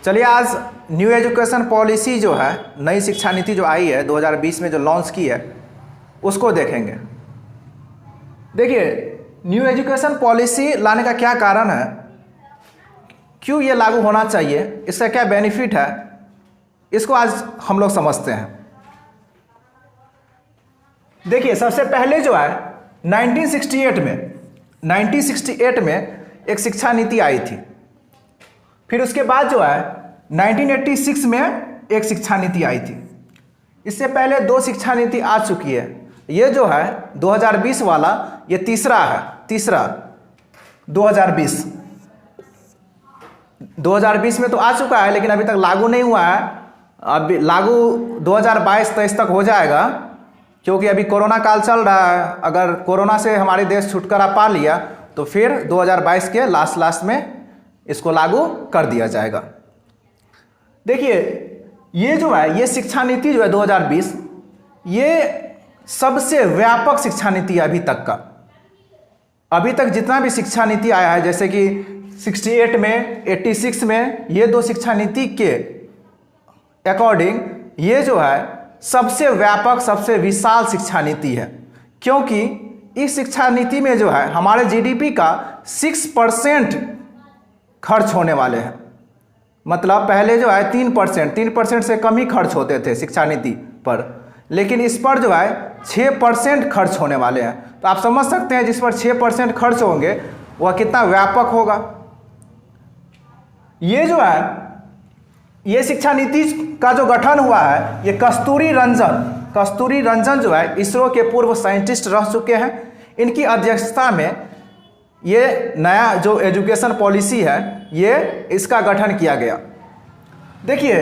चलिए आज new education policy जो है, नई शिक्षा नीति जो आई है 2020 में जो लॉन्च की है उसको देखेंगे। देखिए न्यू एजुकेशन पॉलिसी लाने का क्या कारण है, क्यों ये लागू होना चाहिए, इसका क्या बेनिफिट है, इसको आज हम लोग समझते हैं। देखिए सबसे पहले जो है 1968 में एक शिक्षा नीति आई थी। फिर उसके बाद जो है 1986 में एक शिक्षा नीति आई थी। इससे पहले दो शिक्षा नीति आ चुकी है। ये जो है 2020 वाला ये तीसरा है, 2020 में तो आ चुका है लेकिन अभी तक लागू नहीं हुआ है। अभी लागू 2022-23 तक हो जाएगा, क्योंकि अभी कोरोना काल चल रहा है। अगर कोरोना से हमारे देश छुटकारा पा लिया तो फिर 2022 के लास्ट में इसको लागू कर दिया जाएगा। देखिए ये जो है ये शिक्षा नीति जो है 2020 ये सबसे व्यापक शिक्षा नीति है अभी तक का। अभी तक जितना भी शिक्षा नीति आया है, जैसे कि 68 में 86 में, ये दो शिक्षा नीति के अकॉर्डिंग ये जो है सबसे व्यापक सबसे विशाल शिक्षा नीति है। क्योंकि इस शिक्षा नीति में जो है हमारे जीडीपी का 6% खर्च होने वाले हैं। मतलब पहले जो है 3% से कम ही खर्च होते थे शिक्षा नीति पर, लेकिन इस पर जो है 6% खर्च होने वाले हैं। तो आप समझ सकते हैं जिस पर 6% खर्च होंगे वह कितना व्यापक होगा। ये जो है ये शिक्षा नीति का जो गठन हुआ है ये कस्तूरी रंजन जो है इसरो के पूर्व साइंटिस्ट रह चुके हैं। इनकी अध्यक्षता में ये नया जो एजुकेशन पॉलिसी है ये इसका गठन किया गया। देखिए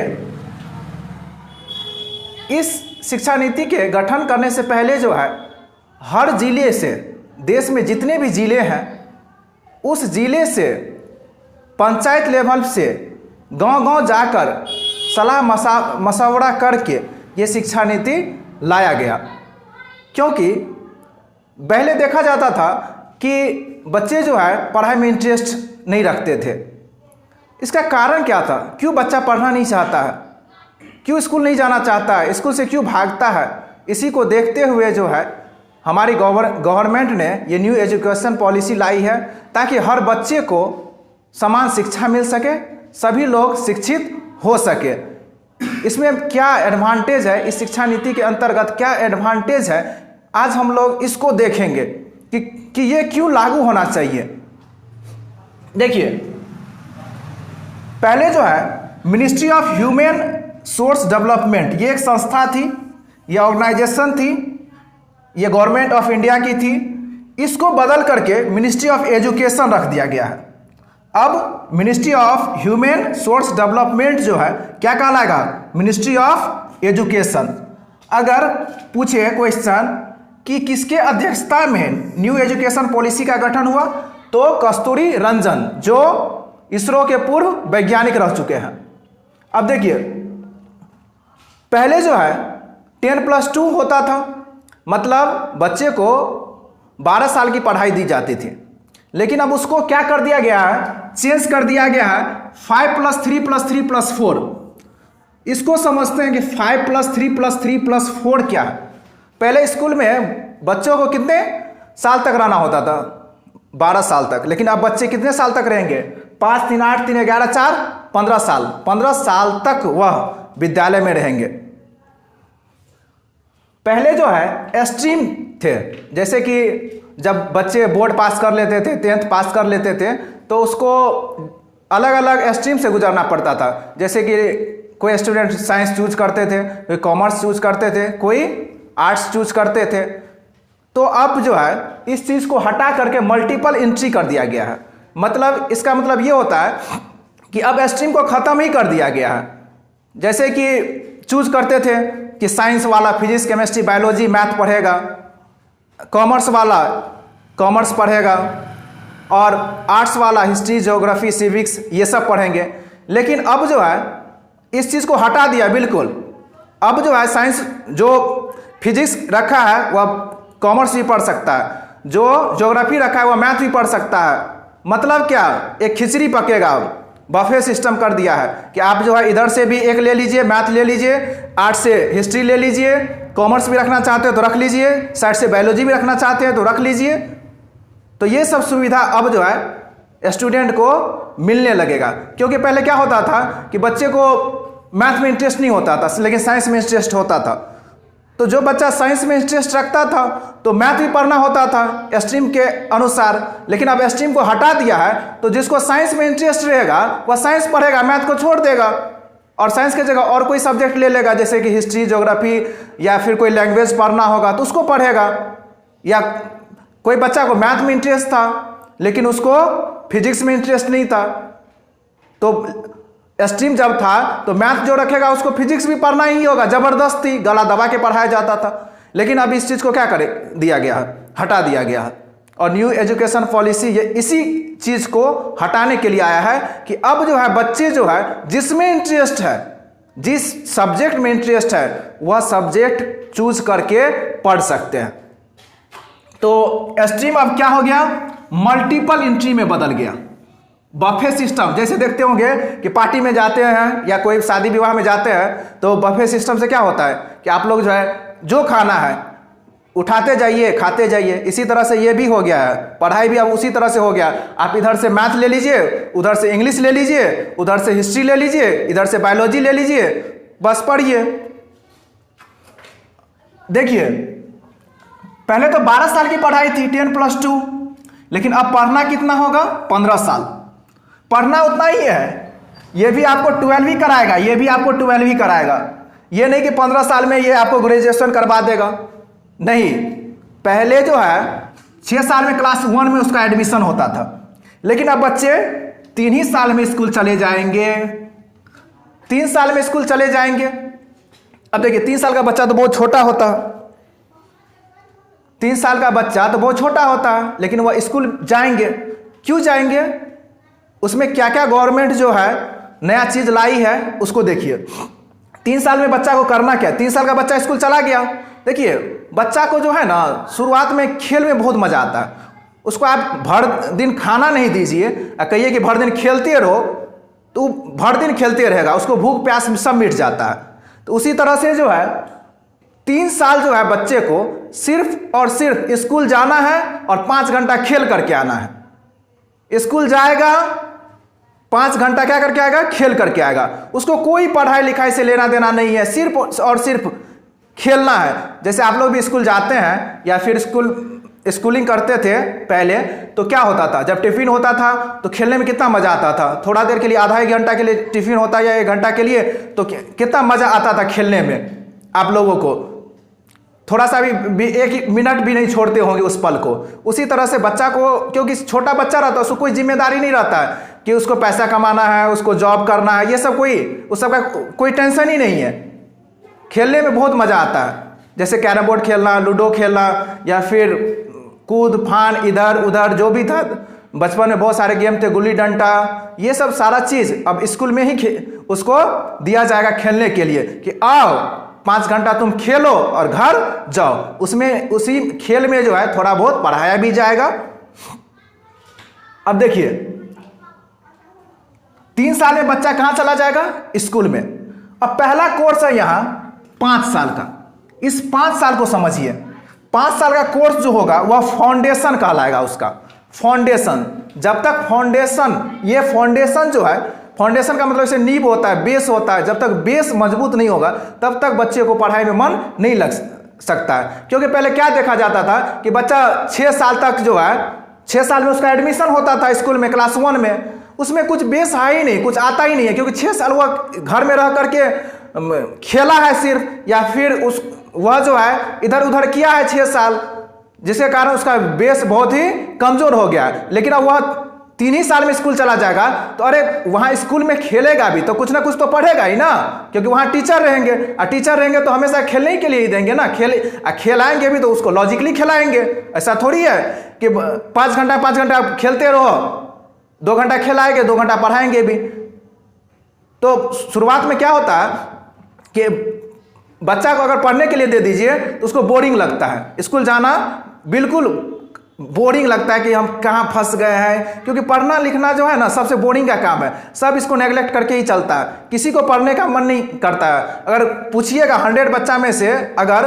इस शिक्षा नीति के गठन करने से पहले जो है हर जिले से, देश में जितने भी जिले हैं उस जिले से पंचायत लेवल से गांव-गांव जाकर सलाह मशवरा करके ये शिक्षा नीति लाया गया। क्योंकि पहले देखा जाता था कि बच्चे जो है पढ़ाई में इंटरेस्ट नहीं रखते थे। इसका कारण क्या था, क्यों बच्चा पढ़ना नहीं चाहता है, क्यों स्कूल नहीं जाना चाहता है, स्कूल से क्यों भागता है। इसी को देखते हुए जो है हमारी गवर्नमेंट ने ये न्यू एजुकेशन पॉलिसी लाई है, ताकि हर बच्चे को समान शिक्षा मिल सके, सभी लोग शिक्षित हो सके। इसमें क्या एडवांटेज है, इस शिक्षा नीति के अंतर्गत क्या एडवांटेज है, आज हम लोग इसको देखेंगे कि ये क्यों लागू होना चाहिए। देखिए पहले जो है ministry of human source development, ये एक संस्था थी, ये ऑर्गेनाइजेशन थी, ये गवर्नमेंट ऑफ इंडिया की थी। इसको बदल करके मिनिस्ट्री ऑफ एजुकेशन रख दिया गया है। अब ministry of human source development जो है क्या कहलाएगा, मिनिस्ट्री ऑफ एजुकेशन। अगर पूछे क्वेश्चन कि किसके अध्यक्षता में न्यू एजुकेशन पॉलिसी का गठन हुआ, तो कस्तूरी रंजन जो इसरो के पूर्व वैज्ञानिक रह चुके हैं। अब देखिए पहले जो है 10+2 होता था, मतलब बच्चे को 12 साल की पढ़ाई दी जाती थी। लेकिन अब उसको क्या कर दिया गया है, चेंज कर दिया गया है 5+3+3+4। इसको समझते हैं कि 5+3+3+4 क्या है। पहले स्कूल में बच्चों को कितने साल तक रहना होता था, 12 साल तक, लेकिन अब बच्चे कितने साल तक रहेंगे, 5 3 8 3 11 4 15 साल, 15 साल तक वह विद्यालय में रहेंगे। पहले जो है स्ट्रीम थे, जैसे कि जब बच्चे बोर्ड पास कर लेते थे, 10th पास कर लेते थे, तो उसको अलग अलग स्ट्रीम से गुजरना पड़ता था। जैसे कि कोई स्टूडेंट साइंस चूज करते थे, कोई कॉमर्स चूज करते थे, कोई आर्ट्स चूज करते थे। तो अब जो है इस चीज़ को हटा करके मल्टीपल एंट्री कर दिया गया है। मतलब इसका मतलब ये होता है कि अब स्ट्रीम को ख़त्म ही कर दिया गया है। जैसे कि चूज करते थे कि साइंस वाला फिजिक्स केमिस्ट्री बायोलॉजी मैथ पढ़ेगा, कॉमर्स वाला कॉमर्स पढ़ेगा, और आर्ट्स वाला हिस्ट्री ज्योग्राफी सिविक्स ये सब पढ़ेंगे। लेकिन अब जो है इस चीज़ को हटा दिया बिल्कुल। अब जो है साइंस जो फिजिक्स रखा है वह कॉमर्स भी पढ़ सकता है, जो ज्योग्राफी रखा है वह मैथ भी पढ़ सकता है। मतलब क्या, एक खिचड़ी पकेगा, बफे सिस्टम कर दिया है कि आप जो है इधर से भी एक ले लीजिए, मैथ ले लीजिए, आर्ट से हिस्ट्री ले लीजिए, कॉमर्स भी रखना चाहते हो तो रख लीजिए, साइड से बायोलॉजी भी रखना चाहते हैं तो रख लीजिए। तो ये सब सुविधा अब जो है स्टूडेंट को मिलने लगेगा। क्योंकि पहले क्या होता था कि बच्चे को मैथ में इंटरेस्ट नहीं होता था लेकिन साइंस में इंटरेस्ट होता था। तो जो बच्चा साइंस में इंटरेस्ट रखता था तो मैथ भी पढ़ना होता था स्ट्रीम के अनुसार। लेकिन अब स्ट्रीम को हटा दिया है तो जिसको साइंस में इंटरेस्ट रहेगा वह साइंस पढ़ेगा, मैथ को छोड़ देगा और साइंस की जगह और कोई सब्जेक्ट ले लेगा, जैसे कि हिस्ट्री, ज्योग्राफी या फिर कोई लैंग्वेज पढ़ना होगा तो उसको पढ़ेगा। या कोई बच्चा को मैथ में इंटरेस्ट था लेकिन उसको फिजिक्स में इंटरेस्ट नहीं था, तो स्ट्रीम जब था तो मैथ जो रखेगा उसको फिजिक्स भी पढ़ना ही होगा, जबरदस्ती गला दबा के पढ़ाया जाता था। लेकिन अब इस चीज़ को क्या करे दिया गया है, हटा दिया गया है। और न्यू एजुकेशन पॉलिसी ये इसी चीज़ को हटाने के लिए आया है कि अब जो है बच्चे जो है जिसमें इंटरेस्ट है, जिस सब्जेक्ट में इंटरेस्ट है वह सब्जेक्ट चूज करके पढ़ सकते हैं। तो स्ट्रीम अब क्या हो गया, मल्टीपल एंट्री में बदल गया। बफे सिस्टम जैसे देखते होंगे कि पार्टी में जाते हैं या कोई शादी विवाह में जाते हैं तो बफे सिस्टम से क्या होता है कि आप लोग जो है जो खाना है उठाते जाइए, खाते जाइए। इसी तरह से ये भी हो गया है, पढ़ाई भी अब उसी तरह से हो गया। आप इधर से मैथ ले लीजिए, उधर से इंग्लिश ले लीजिए, उधर से हिस्ट्री ले लीजिए, इधर से बायोलॉजी ले लीजिए, बस पढ़िए। देखिए पहले तो 12 साल की पढ़ाई थी 10+2, लेकिन अब पढ़ना कितना होगा 15 साल। पढ़ना उतना ही है, ये भी आपको 12 ही कराएगा, ये भी आपको 12 ही कराएगा। ये नहीं कि 15 साल में ये आपको ग्रेजुएशन करवा देगा, नहीं। पहले जो है 6 साल में क्लास 1 में उसका एडमिशन होता था, लेकिन अब बच्चे 3 ही साल में स्कूल चले जाएंगे, 3 साल में स्कूल चले जाएंगे। अब देखिए 3 साल का बच्चा तो बहुत छोटा होता है, 3 साल का बच्चा तो बहुत छोटा होता है, लेकिन वह स्कूल जाएंगे। क्यों जाएंगे? उसमें क्या क्या गवर्नमेंट जो है नया चीज लाई है उसको देखिए। 3 साल में बच्चा को करना क्या, 3 साल का बच्चा स्कूल चला गया। देखिए बच्चा को जो है ना शुरुआत में खेल में बहुत मजा आता है, उसको आप भर दिन खाना नहीं दीजिए, कहिए कि भर दिन खेलते रहो तो भर दिन खेलते रहेगा, उसको भूख प्यास सब मिट जाता है। तो उसी तरह से जो है 3 साल जो है बच्चे को सिर्फ और सिर्फ स्कूल जाना है और 5 घंटा खेल करके आना है। स्कूल जाएगा 5 घंटा क्या करके आएगा, खेल करके आएगा। उसको कोई पढ़ाई लिखाई से लेना देना नहीं है, सिर्फ और सिर्फ खेलना है। जैसे आप लोग भी स्कूल जाते हैं या फिर स्कूलिंग करते थे पहले, तो क्या होता था जब टिफिन होता था तो खेलने में कितना मजा आता था। थोड़ा देर के लिए, आधा 1 घंटा के लिए टिफिन होता या 1 घंटा के लिए, तो कितना मजा आता था खेलने में। आप लोगों को थोड़ा सा भी 1 मिनट भी नहीं छोड़ते होंगे उस पल को। उसी तरह से बच्चा को, क्योंकि छोटा बच्चा रहता है, उसको कोई जिम्मेदारी नहीं रहता है कि उसको पैसा कमाना है, उसको जॉब करना है, ये सब उस सब का कोई टेंशन ही नहीं है। खेलने में बहुत मजा आता है, जैसे कैरम बोर्ड खेलना, लूडो खेलना या फिर कूद फान इधर उधर जो भी था। बचपन में बहुत सारे गेम थे, गुल्ली डंडा, ये सब सारा चीज अब स्कूल में ही उसको दिया जाएगा खेलने के लिए कि आओ 5 घंटा तुम खेलो और घर जाओ। उसमें उसी खेल में जो है थोड़ा बहुत पढ़ाया भी जाएगा। अब देखिए 3 साल में बच्चा कहां चला जाएगा, स्कूल में। अब पहला कोर्स है यहां 5 साल का। इस 5 साल को समझिए, 5 साल का कोर्स जो होगा वह फाउंडेशन कहलाएगा। उसका फाउंडेशन, जब तक फाउंडेशन, ये फाउंडेशन जो है, फाउंडेशन का मतलब इसे नींव होता है, बेस होता है। जब तक बेस मजबूत नहीं होगा तब तक बच्चे को पढ़ाई में मन नहीं लग सकता है। क्योंकि पहले क्या देखा जाता था कि बच्चा 6 साल तक जो है, 6 साल में उसका एडमिशन होता था स्कूल में क्लास 1 में, उसमें कुछ बेस है ही नहीं, कुछ आता ही नहीं है। क्योंकि 6 साल वह घर में रह करके खेला है सिर्फ, या फिर वह जो है इधर उधर किया है 6 साल, जिसके कारण उसका बेस बहुत ही कमजोर हो गया। लेकिन अब वह 3 ही साल में स्कूल चला जाएगा तो अरे वहां स्कूल में खेलेगा भी तो कुछ ना कुछ तो पढ़ेगा ही ना, क्योंकि वहां टीचर रहेंगे, और टीचर रहेंगे तो हमेशा खेलने के लिए ही देंगे ना। खिलाएंगे भी तो उसको लॉजिकली खिलाएंगे। ऐसा थोड़ी है कि 5 घंटा खेलते रहो, 2 घंटा खिलाएंगे, 2 घंटा पढ़ाएंगे भी। तो शुरुआत में क्या होता है कि बच्चा को अगर पढ़ने के लिए दे दीजिए तो उसको बोरिंग लगता है, स्कूल जाना बिल्कुल बोरिंग लगता है कि हम कहाँ फंस गए हैं, क्योंकि पढ़ना लिखना जो है ना सबसे बोरिंग का काम है। सब इसको नेगलेक्ट करके ही चलता है, किसी को पढ़ने का मन नहीं करता है। अगर पूछिएगा 100 बच्चा में से अगर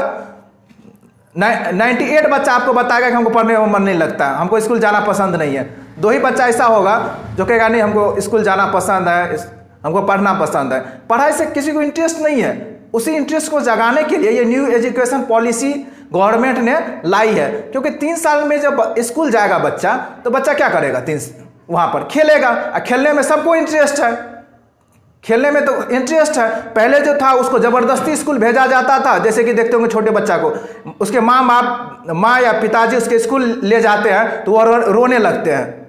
98 बच्चा आपको बताएगा कि हमको पढ़ने में मन नहीं लगता, हमको स्कूल जाना पसंद नहीं है। 2 ही बच्चा ऐसा होगा जो कहेगा नहीं हमको स्कूल जाना पसंद है, हमको पढ़ना पसंद है। पढ़ाई से किसी को इंटरेस्ट नहीं है, उसी इंटरेस्ट को जगाने के लिए ये न्यू एजुकेशन पॉलिसी गवर्नमेंट ने लाई है। क्योंकि 3 साल में जब स्कूल जाएगा बच्चा तो बच्चा क्या करेगा, वहाँ पर खेलेगा, और खेलने में सबको इंटरेस्ट है, खेलने में तो इंटरेस्ट है। पहले जो था उसको ज़बरदस्ती स्कूल भेजा जाता था, जैसे कि देखते होंगे छोटे बच्चा को उसके माँ या पिताजी उसके स्कूल ले जाते हैं तो वो रोने लगते हैं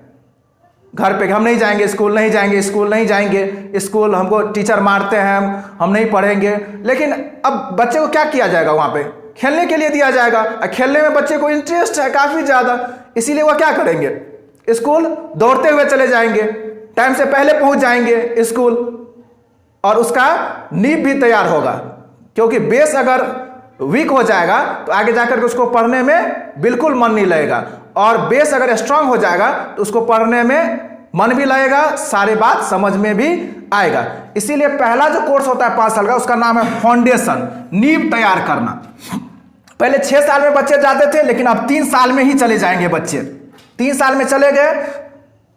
घर पे, हम नहीं जाएंगे स्कूल, नहीं जाएंगे स्कूल, नहीं जाएंगे स्कूल, हमको टीचर मारते हैं, हम नहीं पढ़ेंगे। लेकिन अब बच्चे को क्या किया जाएगा, वहाँ पे खेलने के लिए दिया जाएगा, और खेलने में बच्चे को इंटरेस्ट है काफ़ी ज़्यादा, इसीलिए वह क्या करेंगे, स्कूल दौड़ते हुए चले जाएंगे, टाइम से पहले पहुँच जाएंगे स्कूल, और उसका नींव भी तैयार होगा। क्योंकि बेस अगर वीक हो जाएगा तो आगे जाकर के उसको पढ़ने में बिल्कुल मन नहीं लगेगा, और बेस अगर स्ट्रांग हो जाएगा तो उसको पढ़ने में मन भी लगेगा, सारी बात समझ में भी आएगा। इसीलिए पहला जो कोर्स होता है 5 साल का, उसका नाम है फाउंडेशन, नींव तैयार करना। पहले 6 साल में बच्चे जाते थे, लेकिन अब 3 साल में ही चले जाएंगे बच्चे। 3 साल में चले गए,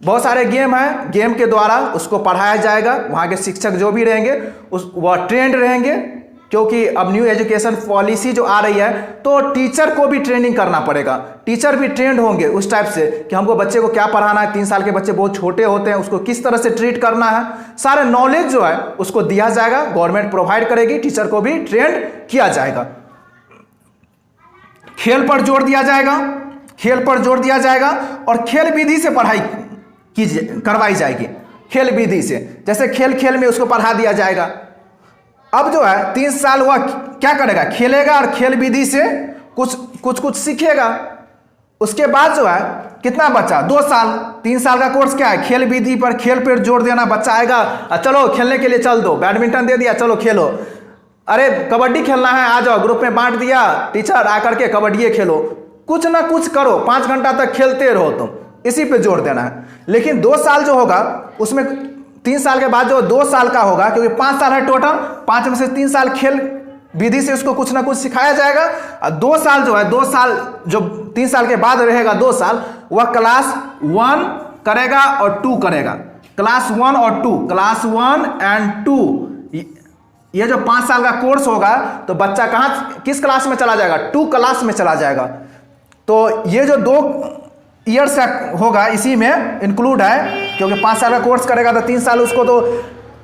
बहुत सारे गेम हैं, गेम के द्वारा उसको पढ़ाया जाएगा। वहाँ के शिक्षक जो भी रहेंगे वह ट्रेंड रहेंगे, क्योंकि अब न्यू एजुकेशन पॉलिसी जो आ रही है तो टीचर को भी ट्रेनिंग करना पड़ेगा, टीचर भी ट्रेंड होंगे उस टाइप से कि हमको बच्चे को क्या पढ़ाना है। 3 साल के बच्चे बहुत छोटे होते हैं, उसको किस तरह से ट्रीट करना है, सारे नॉलेज जो है उसको दिया जाएगा, गवर्नमेंट प्रोवाइड करेगी, टीचर को भी ट्रेंड किया जाएगा। खेल पर जोर दिया जाएगा, खेल पर जोर दिया जाएगा, और खेल विधि से पढ़ाई करवाई जाएगी, खेल विधि से, जैसे खेल खेल में उसको पढ़ा दिया जाएगा। अब जो है 3 साल वह क्या करेगा, खेलेगा और खेल विधि से कुछ सीखेगा। उसके बाद जो है कितना बचा, 2 साल, 3 साल का कोर्स क्या है, खेल विधि पर, खेल पर जोर देना। बच्चा आएगा, चलो खेलने के लिए चल दो, बैडमिंटन दे दिया, चलो खेलो, अरे कबड्डी खेलना है आ जाओ, ग्रुप में बांट दिया टीचर, आकर के कबड्डी खेलो, कुछ ना कुछ करो, 5 घंटा तक खेलते रहो, तुम इसी पे जोर देना है। लेकिन 2 साल जो होगा उसमें 3 साल के बाद जो 2 साल का होगा, क्योंकि 5 साल है टोटल, 5 में से 3 साल खेल विधि से उसको कुछ ना कुछ सिखाया जाएगा, और 2 साल जो है, 2 साल जो 3 साल के बाद रहेगा 2 साल, वह क्लास 1 करेगा और 2 करेगा, क्लास 1 और 2, क्लास 1 एंड 2। ये जो 5 साल का कोर्स होगा तो बच्चा कहाँ किस क्लास में चला जाएगा, 2 क्लास में चला जाएगा। तो ये जो 2 ईयर्स का होगा इसी में इंक्लूड है, क्योंकि 5 साल का कोर्स करेगा तो 3 साल उसको तो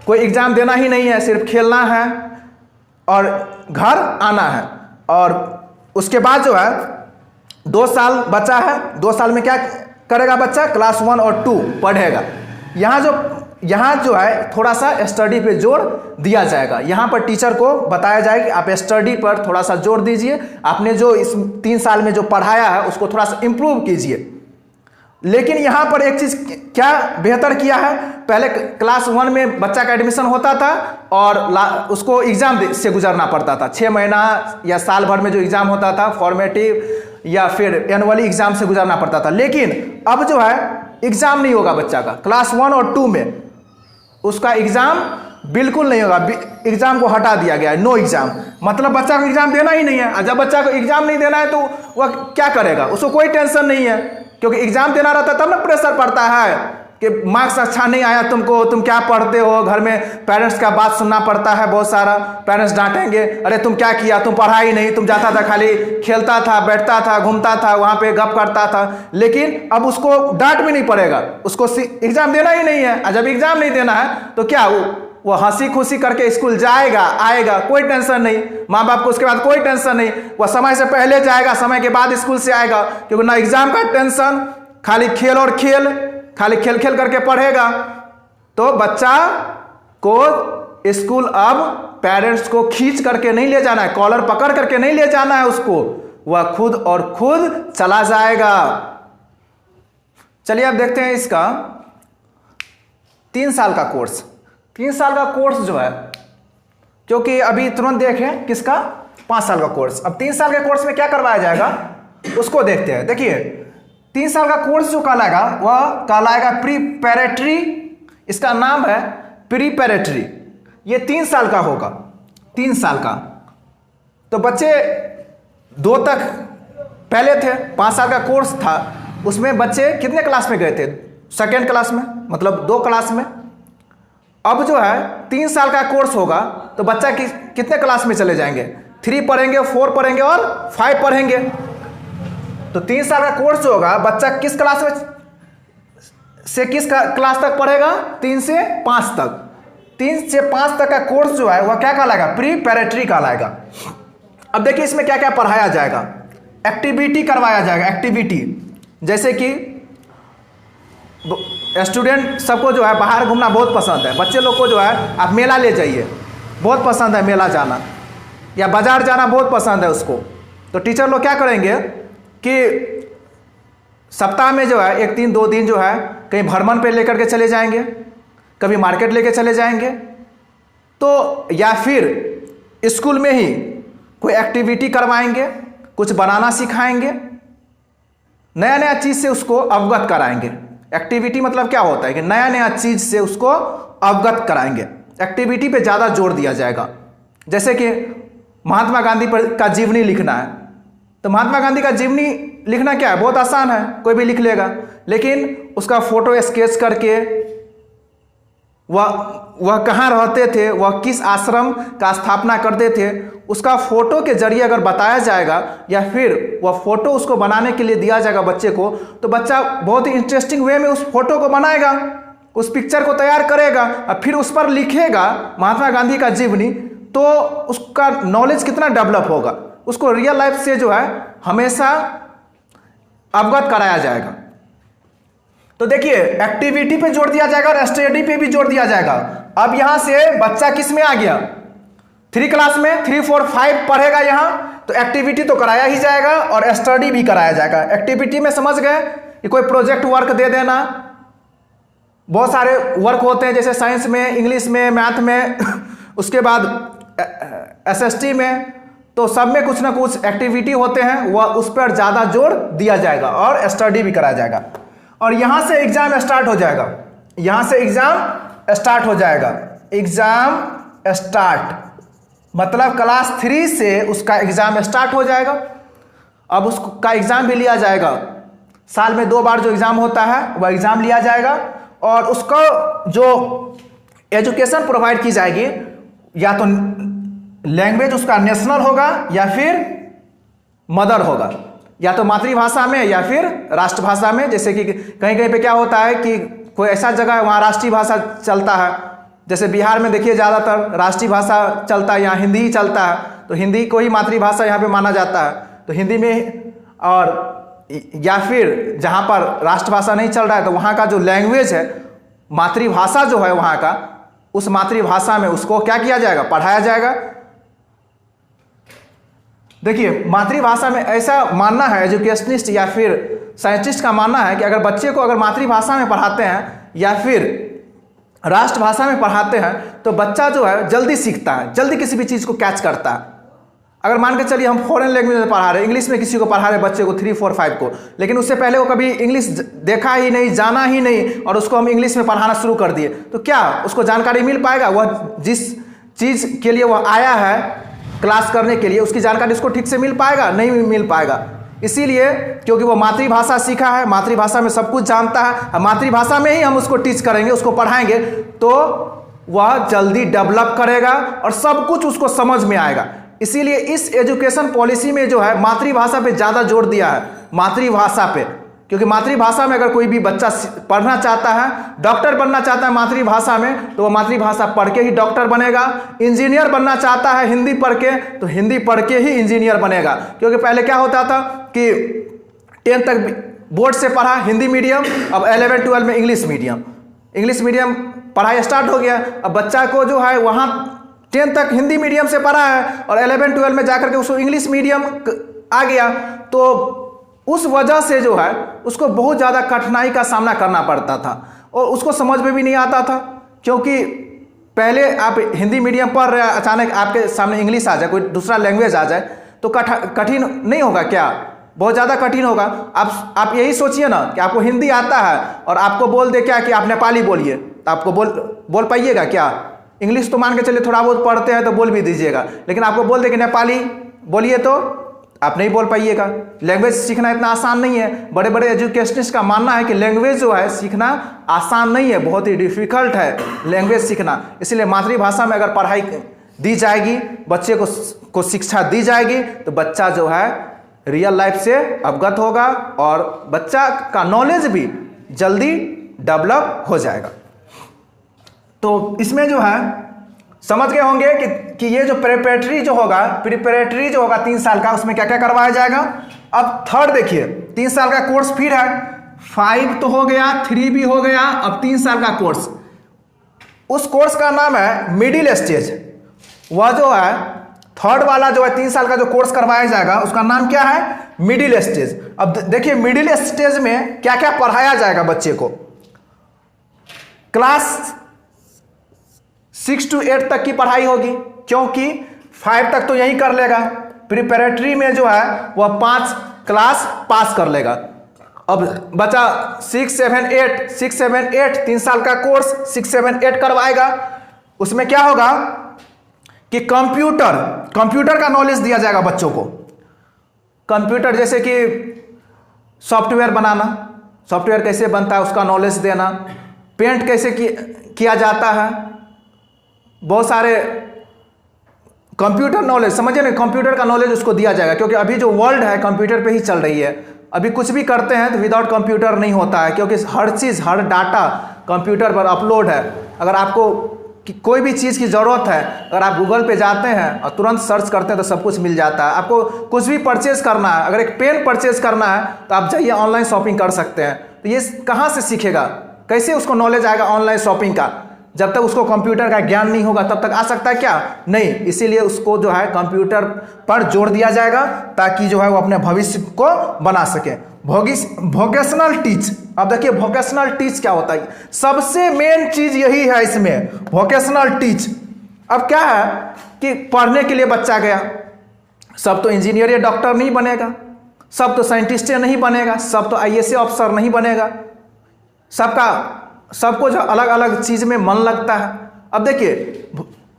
कोई एग्जाम देना ही नहीं है, सिर्फ खेलना है और घर आना है। और उसके बाद जो है 2 साल बचा है, 2 साल में क्या करेगा बच्चा, क्लास 1 और 2 पढ़ेगा। यहाँ जो है थोड़ा सा स्टडी पे जोर दिया जाएगा, यहाँ पर टीचर को बताया जाएगा कि आप स्टडी पर थोड़ा सा जोर दीजिए, आपने जो इस 3 साल में जो पढ़ाया है उसको थोड़ा सा इम्प्रूव कीजिए। लेकिन यहाँ पर एक चीज़ क्या बेहतर किया है, पहले क्लास 1 में बच्चा का एडमिशन होता था और उसको एग्ज़ाम से गुजरना पड़ता था, 6 महीना या साल भर में जो एग्ज़ाम होता था फॉर्मेटिव या फिर एनुअली एग्ज़ाम से गुजरना पड़ता था। लेकिन अब जो है एग्ज़ाम नहीं होगा बच्चा का, क्लास 1 और 2 में उसका एग्ज़ाम बिल्कुल नहीं होगा, एग्ज़ाम को हटा दिया गया है, नो एग्ज़ाम, मतलब बच्चा को एग्ज़ाम देना ही नहीं है। और जब बच्चा को एग्ज़ाम नहीं देना है तो वह क्या करेगा, उसको कोई टेंशन नहीं है, क्योंकि एग्ज़ाम देना रहता है तब ना प्रेशर पड़ता है कि मार्क्स अच्छा नहीं आया तुमको, तुम क्या पढ़ते हो, घर में पेरेंट्स का बात सुनना पड़ता है, बहुत सारा पेरेंट्स डांटेंगे, अरे तुम क्या किया, तुम पढ़ा ही नहीं, तुम जाता था खाली खेलता था, बैठता था, घूमता था, वहाँ पे गप करता था। लेकिन अब उसको डांट भी नहीं पड़ेगा, उसको एग्ज़ाम देना ही नहीं है। और जब एग्ज़ाम नहीं देना है तो क्या वो हंसी खुशी करके स्कूल जाएगा आएगा, कोई टेंशन नहीं, माँ बाप को उसके बाद कोई टेंशन नहीं, वह समय से पहले जाएगा, समय के बाद स्कूल से आएगा, क्योंकि ना एग्ज़ाम का टेंशन, खाली खेल और खेल, खाली खेल खेल करके पढ़ेगा। तो बच्चा को स्कूल अब पेरेंट्स को खींच करके नहीं ले जाना है, कॉलर पकड़ करके नहीं ले जाना है उसको, वह खुद और खुद चला जाएगा। चलिए अब देखते हैं इसका 3 साल का कोर्स। 3 साल का कोर्स जो है, क्योंकि अभी तुरंत देखें किसका, 5 साल का कोर्स। अब 3 साल के कोर्स में क्या करवाया जाएगा उसको देखते हैं। देखिए 3 साल का कोर्स जो कहलाएगा वह कहलाएगा प्रीपैरेटरी। इसका नाम है प्रीपैरेटरी। ये 3 साल का होगा, 3 साल का। तो बच्चे 2 तक पहले थे, 5 साल का कोर्स था, उसमें बच्चे कितने क्लास में गए थे? 2nd क्लास में, मतलब 2 क्लास में। अब जो है 3 साल का कोर्स होगा तो बच्चा कितने क्लास में चले जाएंगे? 3 पढ़ेंगे, 4 पढ़ेंगे और 5 पढ़ेंगे। तो 3 साल का कोर्स जो होगा बच्चा किस क्लास में से किस क्लास तक पढ़ेगा? 3 से 5 तक। 3 से 5 तक का कोर्स जो है वह क्या कहलाएगा? प्रीपैरेटरी कहलाएगा। अब देखिए इसमें क्या क्या पढ़ाया जाएगा। एक्टिविटी करवाया जाएगा, एक्टिविटी, जैसे कि स्टूडेंट सबको जो है बाहर घूमना बहुत पसंद है। बच्चे लोग को जो है आप मेला ले जाइए, बहुत पसंद है मेला जाना, या बाजार जाना बहुत पसंद है उसको। तो टीचर लोग क्या करेंगे कि सप्ताह में जो है 1 दिन 2 दिन जो है कहीं भ्रमण पे लेकर के चले जाएंगे, कभी मार्केट लेके चले जाएंगे, तो या फिर स्कूल में ही कोई एक्टिविटी करवाएंगे, कुछ बनाना सिखाएंगे, नया नया चीज़ से उसको अवगत कराएंगे। एक्टिविटी मतलब क्या होता है कि नया नया चीज़ से उसको अवगत कराएंगे। एक्टिविटी पे ज़्यादा जोर दिया जाएगा। जैसे कि महात्मा गांधी पर का जीवनी लिखना है, तो महात्मा गांधी का जीवनी लिखना क्या है? बहुत आसान है, कोई भी लिख लेगा। लेकिन उसका फोटो स्केच करके वह कहाँ रहते थे, वह किस आश्रम का स्थापना करते थे, उसका फोटो के जरिए अगर बताया जाएगा या फिर वह फोटो उसको बनाने के लिए दिया जाएगा बच्चे को, तो बच्चा बहुत ही इंटरेस्टिंग वे में उस फोटो को बनाएगा, उस पिक्चर को तैयार करेगा और फिर उस पर लिखेगा महात्मा गांधी का जीवनी। तो उसका नॉलेज कितना डेवलप होगा, उसको रियल लाइफ से जो है हमेशा अवगत कराया जाएगा। तो देखिए एक्टिविटी पे जोर दिया जाएगा और स्टडी पे भी जोर दिया जाएगा। अब यहां से बच्चा किस में आ गया? 3 क्लास में 3, 4, 5 पढ़ेगा यहां, तो एक्टिविटी तो कराया ही जाएगा और स्टडी भी कराया जाएगा। एक्टिविटी में समझ गए कि कोई प्रोजेक्ट वर्क दे देना, बहुत सारे वर्क होते हैं जैसे साइंस में, इंग्लिश में, मैथ में उसके बाद SST में, तो सब में कुछ ना कुछ एक्टिविटी होते हैं, वह उस पर ज़्यादा जोर दिया जाएगा और स्टडी भी कराया जाएगा। और यहाँ से एग्जाम स्टार्ट हो जाएगा, यहाँ से एग्जाम स्टार्ट हो जाएगा। एग्जाम स्टार्ट मतलब क्लास 3 से उसका एग्जाम स्टार्ट हो जाएगा। अब उसका एग्जाम भी लिया जाएगा, साल में 2 बार जो एग्जाम होता है वह एग्जाम लिया जाएगा। और उसको जो एजुकेशन प्रोवाइड की जाएगी, या तो लैंग्वेज उसका नेशनल होगा या फिर मदर होगा, या तो मातृभाषा में या फिर राष्ट्रभाषा में। जैसे कि कहीं कहीं पे क्या होता है कि कोई ऐसा जगह है वहाँ राष्ट्रीय भाषा चलता है, जैसे बिहार में देखिए ज़्यादातर राष्ट्रीय भाषा चलता है, यहाँ हिंदी ही चलता है, तो हिंदी को ही मातृभाषा यहाँ पे माना जाता है, तो हिंदी में। और या फिर जहाँ पर राष्ट्रभाषा नहीं चल रहा है तो वहाँ का जो लैंग्वेज है, मातृभाषा जो है वहाँ का, उस मातृभाषा में उसको क्या किया जाएगा? पढ़ाया जाएगा। देखिए मातृभाषा में ऐसा मानना है एजुकेशनिस्ट या फिर साइंटिस्ट का मानना है कि अगर बच्चे को अगर मातृभाषा में पढ़ाते हैं या फिर राष्ट्रभाषा में पढ़ाते हैं तो बच्चा जो है जल्दी सीखता है, जल्दी किसी भी चीज़ को कैच करता है। अगर मान के चलिए हम फॉरेन लैंग्वेज में पढ़ा रहे हैं, इंग्लिश में किसी को पढ़ा रहे बच्चे को 3, 4, 5 को, लेकिन उससे पहले वो कभी इंग्लिश देखा ही नहीं, जाना ही नहीं, और उसको हम इंग्लिश में पढ़ाना शुरू कर दिए, तो क्या उसको जानकारी मिल पाएगा? वह जिस चीज़ के लिए वह आया है क्लास करने के लिए, उसकी जानकारी उसको ठीक से मिल पाएगा? नहीं मिल पाएगा। इसीलिए क्योंकि वो मातृभाषा सीखा है, मातृभाषा में सब कुछ जानता है, मातृभाषा में ही हम उसको टीच करेंगे, उसको पढ़ाएंगे, तो वह जल्दी डेवलप करेगा और सब कुछ उसको समझ में आएगा। इसीलिए इस एजुकेशन पॉलिसी में जो है मातृभाषा पे ज़्यादा जोर दिया है, मातृभाषा पे, क्योंकि मातृभाषा में अगर कोई भी बच्चा पढ़ना चाहता है, डॉक्टर बनना चाहता है मातृभाषा में, तो वह मातृभाषा पढ़ के ही डॉक्टर बनेगा। इंजीनियर बनना चाहता है हिंदी पढ़ के, तो हिंदी पढ़ के ही इंजीनियर बनेगा। क्योंकि पहले क्या होता था कि 10th तक बोर्ड से पढ़ा हिंदी मीडियम, अब 11, 12 में इंग्लिश मीडियम पढ़ाई स्टार्ट हो गया। अब बच्चा को जो है वहाँ 10th तक हिंदी मीडियम से पढ़ा है और 11, 12 में जाकर के उसको इंग्लिश मीडियम आ गया, तो उस वजह से जो है उसको बहुत ज़्यादा कठिनाई का सामना करना पड़ता था और उसको समझ में भी नहीं आता था। क्योंकि पहले आप हिंदी मीडियम पढ़ रहे हैं, अचानक आपके सामने इंग्लिश आ जाए, कोई दूसरा लैंग्वेज आ जाए, तो कठिन नहीं होगा क्या? बहुत ज़्यादा कठिन होगा। आप यही सोचिए ना कि आपको हिंदी आता है और आपको बोल दे क्या कि आप नेपाली बोलिए, तो आपको बोल पाइएगा क्या? इंग्लिश तो मान के चलिए थोड़ा बहुत पढ़ते हैं तो बोल भी दीजिएगा, लेकिन आपको बोल दे कि नेपाली बोलिए तो आप नहीं बोल पाइएगा। लैंग्वेज सीखना इतना आसान नहीं है। बड़े बड़े एजुकेशनिस्ट का मानना है कि लैंग्वेज जो है सीखना आसान नहीं है, बहुत ही डिफिकल्ट है लैंग्वेज सीखना। इसलिए मातृभाषा में अगर पढ़ाई दी जाएगी, बच्चे को शिक्षा दी जाएगी, तो बच्चा जो है रियल लाइफ से अवगत होगा और बच्चा का नॉलेज भी जल्दी डेवलप हो जाएगा। तो इसमें जो है समझ गए होंगे कि ये जो प्रिपरेटरी जो होगा 3 साल का, उसमें क्या क्या करवाया जाएगा। अब थर्ड देखिए, 3 साल का कोर्स फिर है, 5 तो हो गया, 3 भी हो गया, अब 3 साल का कोर्स। उस कोर्स का नाम है मिडिल स्टेज। वह जो है थर्ड वाला जो है 3 साल का जो कोर्स करवाया जाएगा उसका नाम क्या है? Middle stage. अब देखिए मिडिल स्टेज में क्या क्या पढ़ाया जाएगा बच्चे को। क्लास 6 to 8 तक की पढ़ाई होगी, क्योंकि 5 तक तो यही कर लेगा। प्रिपरेटरी में जो है वह 5 क्लास पास कर लेगा। अब बचा 6, 7, 8 3 साल का कोर्स 6, 7, 8 करवाएगा। उसमें क्या होगा कि कंप्यूटर का नॉलेज दिया जाएगा बच्चों को। कंप्यूटर जैसे कि सॉफ्टवेयर बनाना, सॉफ्टवेयर कैसे बनता है उसका नॉलेज देना, पेंट कैसे किया जाता है, बहुत सारे कंप्यूटर नॉलेज, समझिए ना, कंप्यूटर का नॉलेज उसको दिया जाएगा। क्योंकि अभी जो वर्ल्ड है कंप्यूटर पे ही चल रही है। अभी कुछ भी करते हैं तो विदाउट कंप्यूटर नहीं होता है, क्योंकि हर चीज़, हर डाटा कंप्यूटर पर अपलोड है। अगर आपको कोई भी चीज़ की ज़रूरत है, अगर आप गूगल पे जाते हैं और तुरंत सर्च करते हैं तो सब कुछ मिल जाता है। आपको कुछ भी परचेज करना है, अगर एक पेन परचेज करना है तो आप जाइए ऑनलाइन शॉपिंग कर सकते हैं। तो ये कहाँ से सीखेगा, कैसे उसको नॉलेज आएगा ऑनलाइन शॉपिंग का? जब तक उसको कंप्यूटर का ज्ञान नहीं होगा तब तक आ सकता है क्या? नहीं। इसीलिए उसको जो है कंप्यूटर पर जोर दिया जाएगा ताकि जो है वो अपने भविष्य को बना सके। Vocational teach. अब देखिए वोकेशनल टीच क्या होता है, सबसे मेन चीज यही है इसमें, वोकेशनल टीच। अब क्या है कि पढ़ने के लिए बच्चा गया, सब तो इंजीनियर या डॉक्टर नहीं बनेगा, सब तो साइंटिस्ट नहीं बनेगा, सब तो आईएएस अफसर नहीं बनेगा, सबको जो अलग अलग चीज में मन लगता है। अब देखिए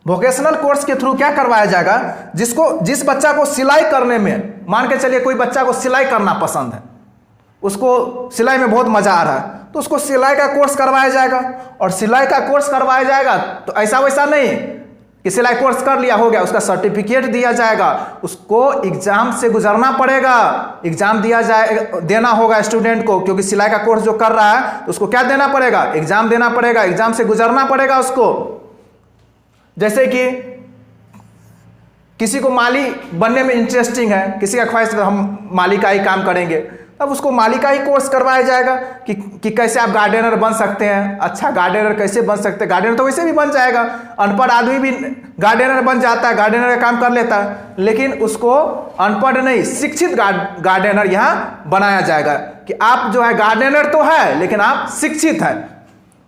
वोकेशनल कोर्स के थ्रू क्या करवाया जाएगा, जिस बच्चा को सिलाई करने में, मान के चलिए कोई बच्चा को सिलाई करना पसंद है, उसको सिलाई में बहुत मजा आ रहा है, तो उसको सिलाई का कोर्स करवाया जाएगा। और सिलाई का कोर्स करवाया जाएगा तो ऐसा वैसा नहीं कि सिलाई कोर्स कर लिया हो गया, उसका सर्टिफिकेट दिया जाएगा, उसको एग्जाम से गुजरना पड़ेगा, एग्जाम देना होगा स्टूडेंट को, क्योंकि सिलाई का कोर्स जो कर रहा है तो उसको क्या देना पड़ेगा, एग्जाम देना पड़ेगा, एग्जाम से गुजरना पड़ेगा उसको। जैसे कि किसी को माली बनने में इंटरेस्टिंग है, किसी का ख्वाहिश हम माली का ही काम करेंगे, तब उसको माली का ही कोर्स करवाया जाएगा कि कैसे आप गार्डनर बन सकते हैं, अच्छा गार्डनर कैसे बन सकते हैं। गार्डनर तो वैसे भी बन जाएगा, अनपढ़ आदमी भी गार्डनर बन जाता है, गार्डनर का काम कर लेता है, लेकिन उसको अनपढ़ नहीं शिक्षित गार्डनर यहाँ बनाया जाएगा कि आप जो है गार्डनर तो है लेकिन आप शिक्षित हैं।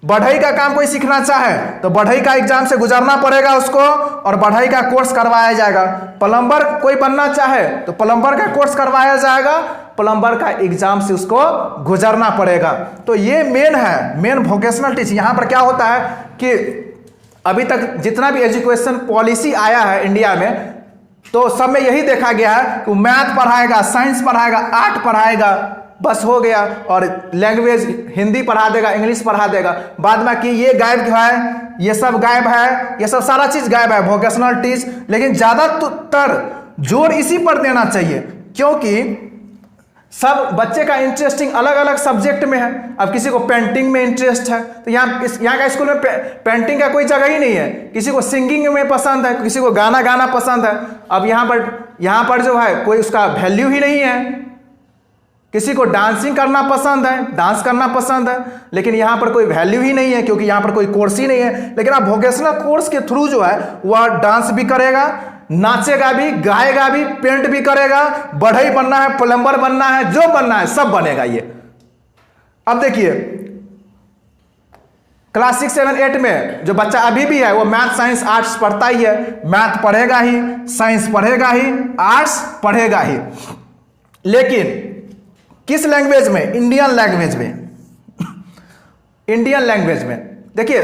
बढ़ई का काम कोई सीखना चाहे तो बढ़ई का एग्जाम से गुजरना पड़ेगा उसको, और बढ़ई का कोर्स करवाया जाएगा। प्लम्बर कोई बनना चाहे तो प्लम्बर का कोर्स करवाया जाएगा, प्लम्बर का एग्जाम से उसको गुजरना पड़ेगा। तो ये मेन वोकेशनल टीचिंग। यहाँ पर क्या होता है कि अभी तक जितना भी एजुकेशन पॉलिसी आया है इंडिया में, तो सब में यही देखा गया है कि मैथ पढ़ाएगा, साइंस पढ़ाएगा, आर्ट पढ़ाएगा, बस हो गया, और लैंग्वेज हिंदी पढ़ा देगा, इंग्लिश पढ़ा देगा। बाद में कि ये गायब है, ये सब गायब है, ये सब सारा चीज गायब है वोकेशनल टीच। लेकिन ज्यादातर जोर इसी पर देना चाहिए, क्योंकि सब बच्चे का इंटरेस्टिंग अलग अलग सब्जेक्ट में है। अब किसी को पेंटिंग में इंटरेस्ट है तो यहाँ का स्कूल में पेंटिंग का कोई जगह ही नहीं है। किसी को सिंगिंग में पसंद है, किसी को गाना पसंद है। अब यहाँ पर जो है कोई उसका वैल्यू ही नहीं है। किसी को डांसिंग करना पसंद है, डांस करना पसंद है, लेकिन यहाँ पर कोई वैल्यू ही नहीं है क्योंकि यहाँ पर कोई कोर्स ही नहीं है। लेकिन आप वोकेशनल कोर्स के थ्रू जो है वह डांस भी करेगा, नाचेगा भी, गाएगा भी, पेंट भी करेगा, बढ़ई बनना है, प्लम्बर बनना है, जो बनना है सब बनेगा ये। अब देखिए क्लास 6, 7, 8 में जो बच्चा अभी भी है वो मैथ, साइंस, आर्ट्स पढ़ता ही है। मैथ पढ़ेगा ही, साइंस पढ़ेगा ही, आर्ट्स पढ़ेगा ही। लेकिन किस लैंग्वेज में? इंडियन लैंग्वेज में। इंडियन लैंग्वेज में देखिए,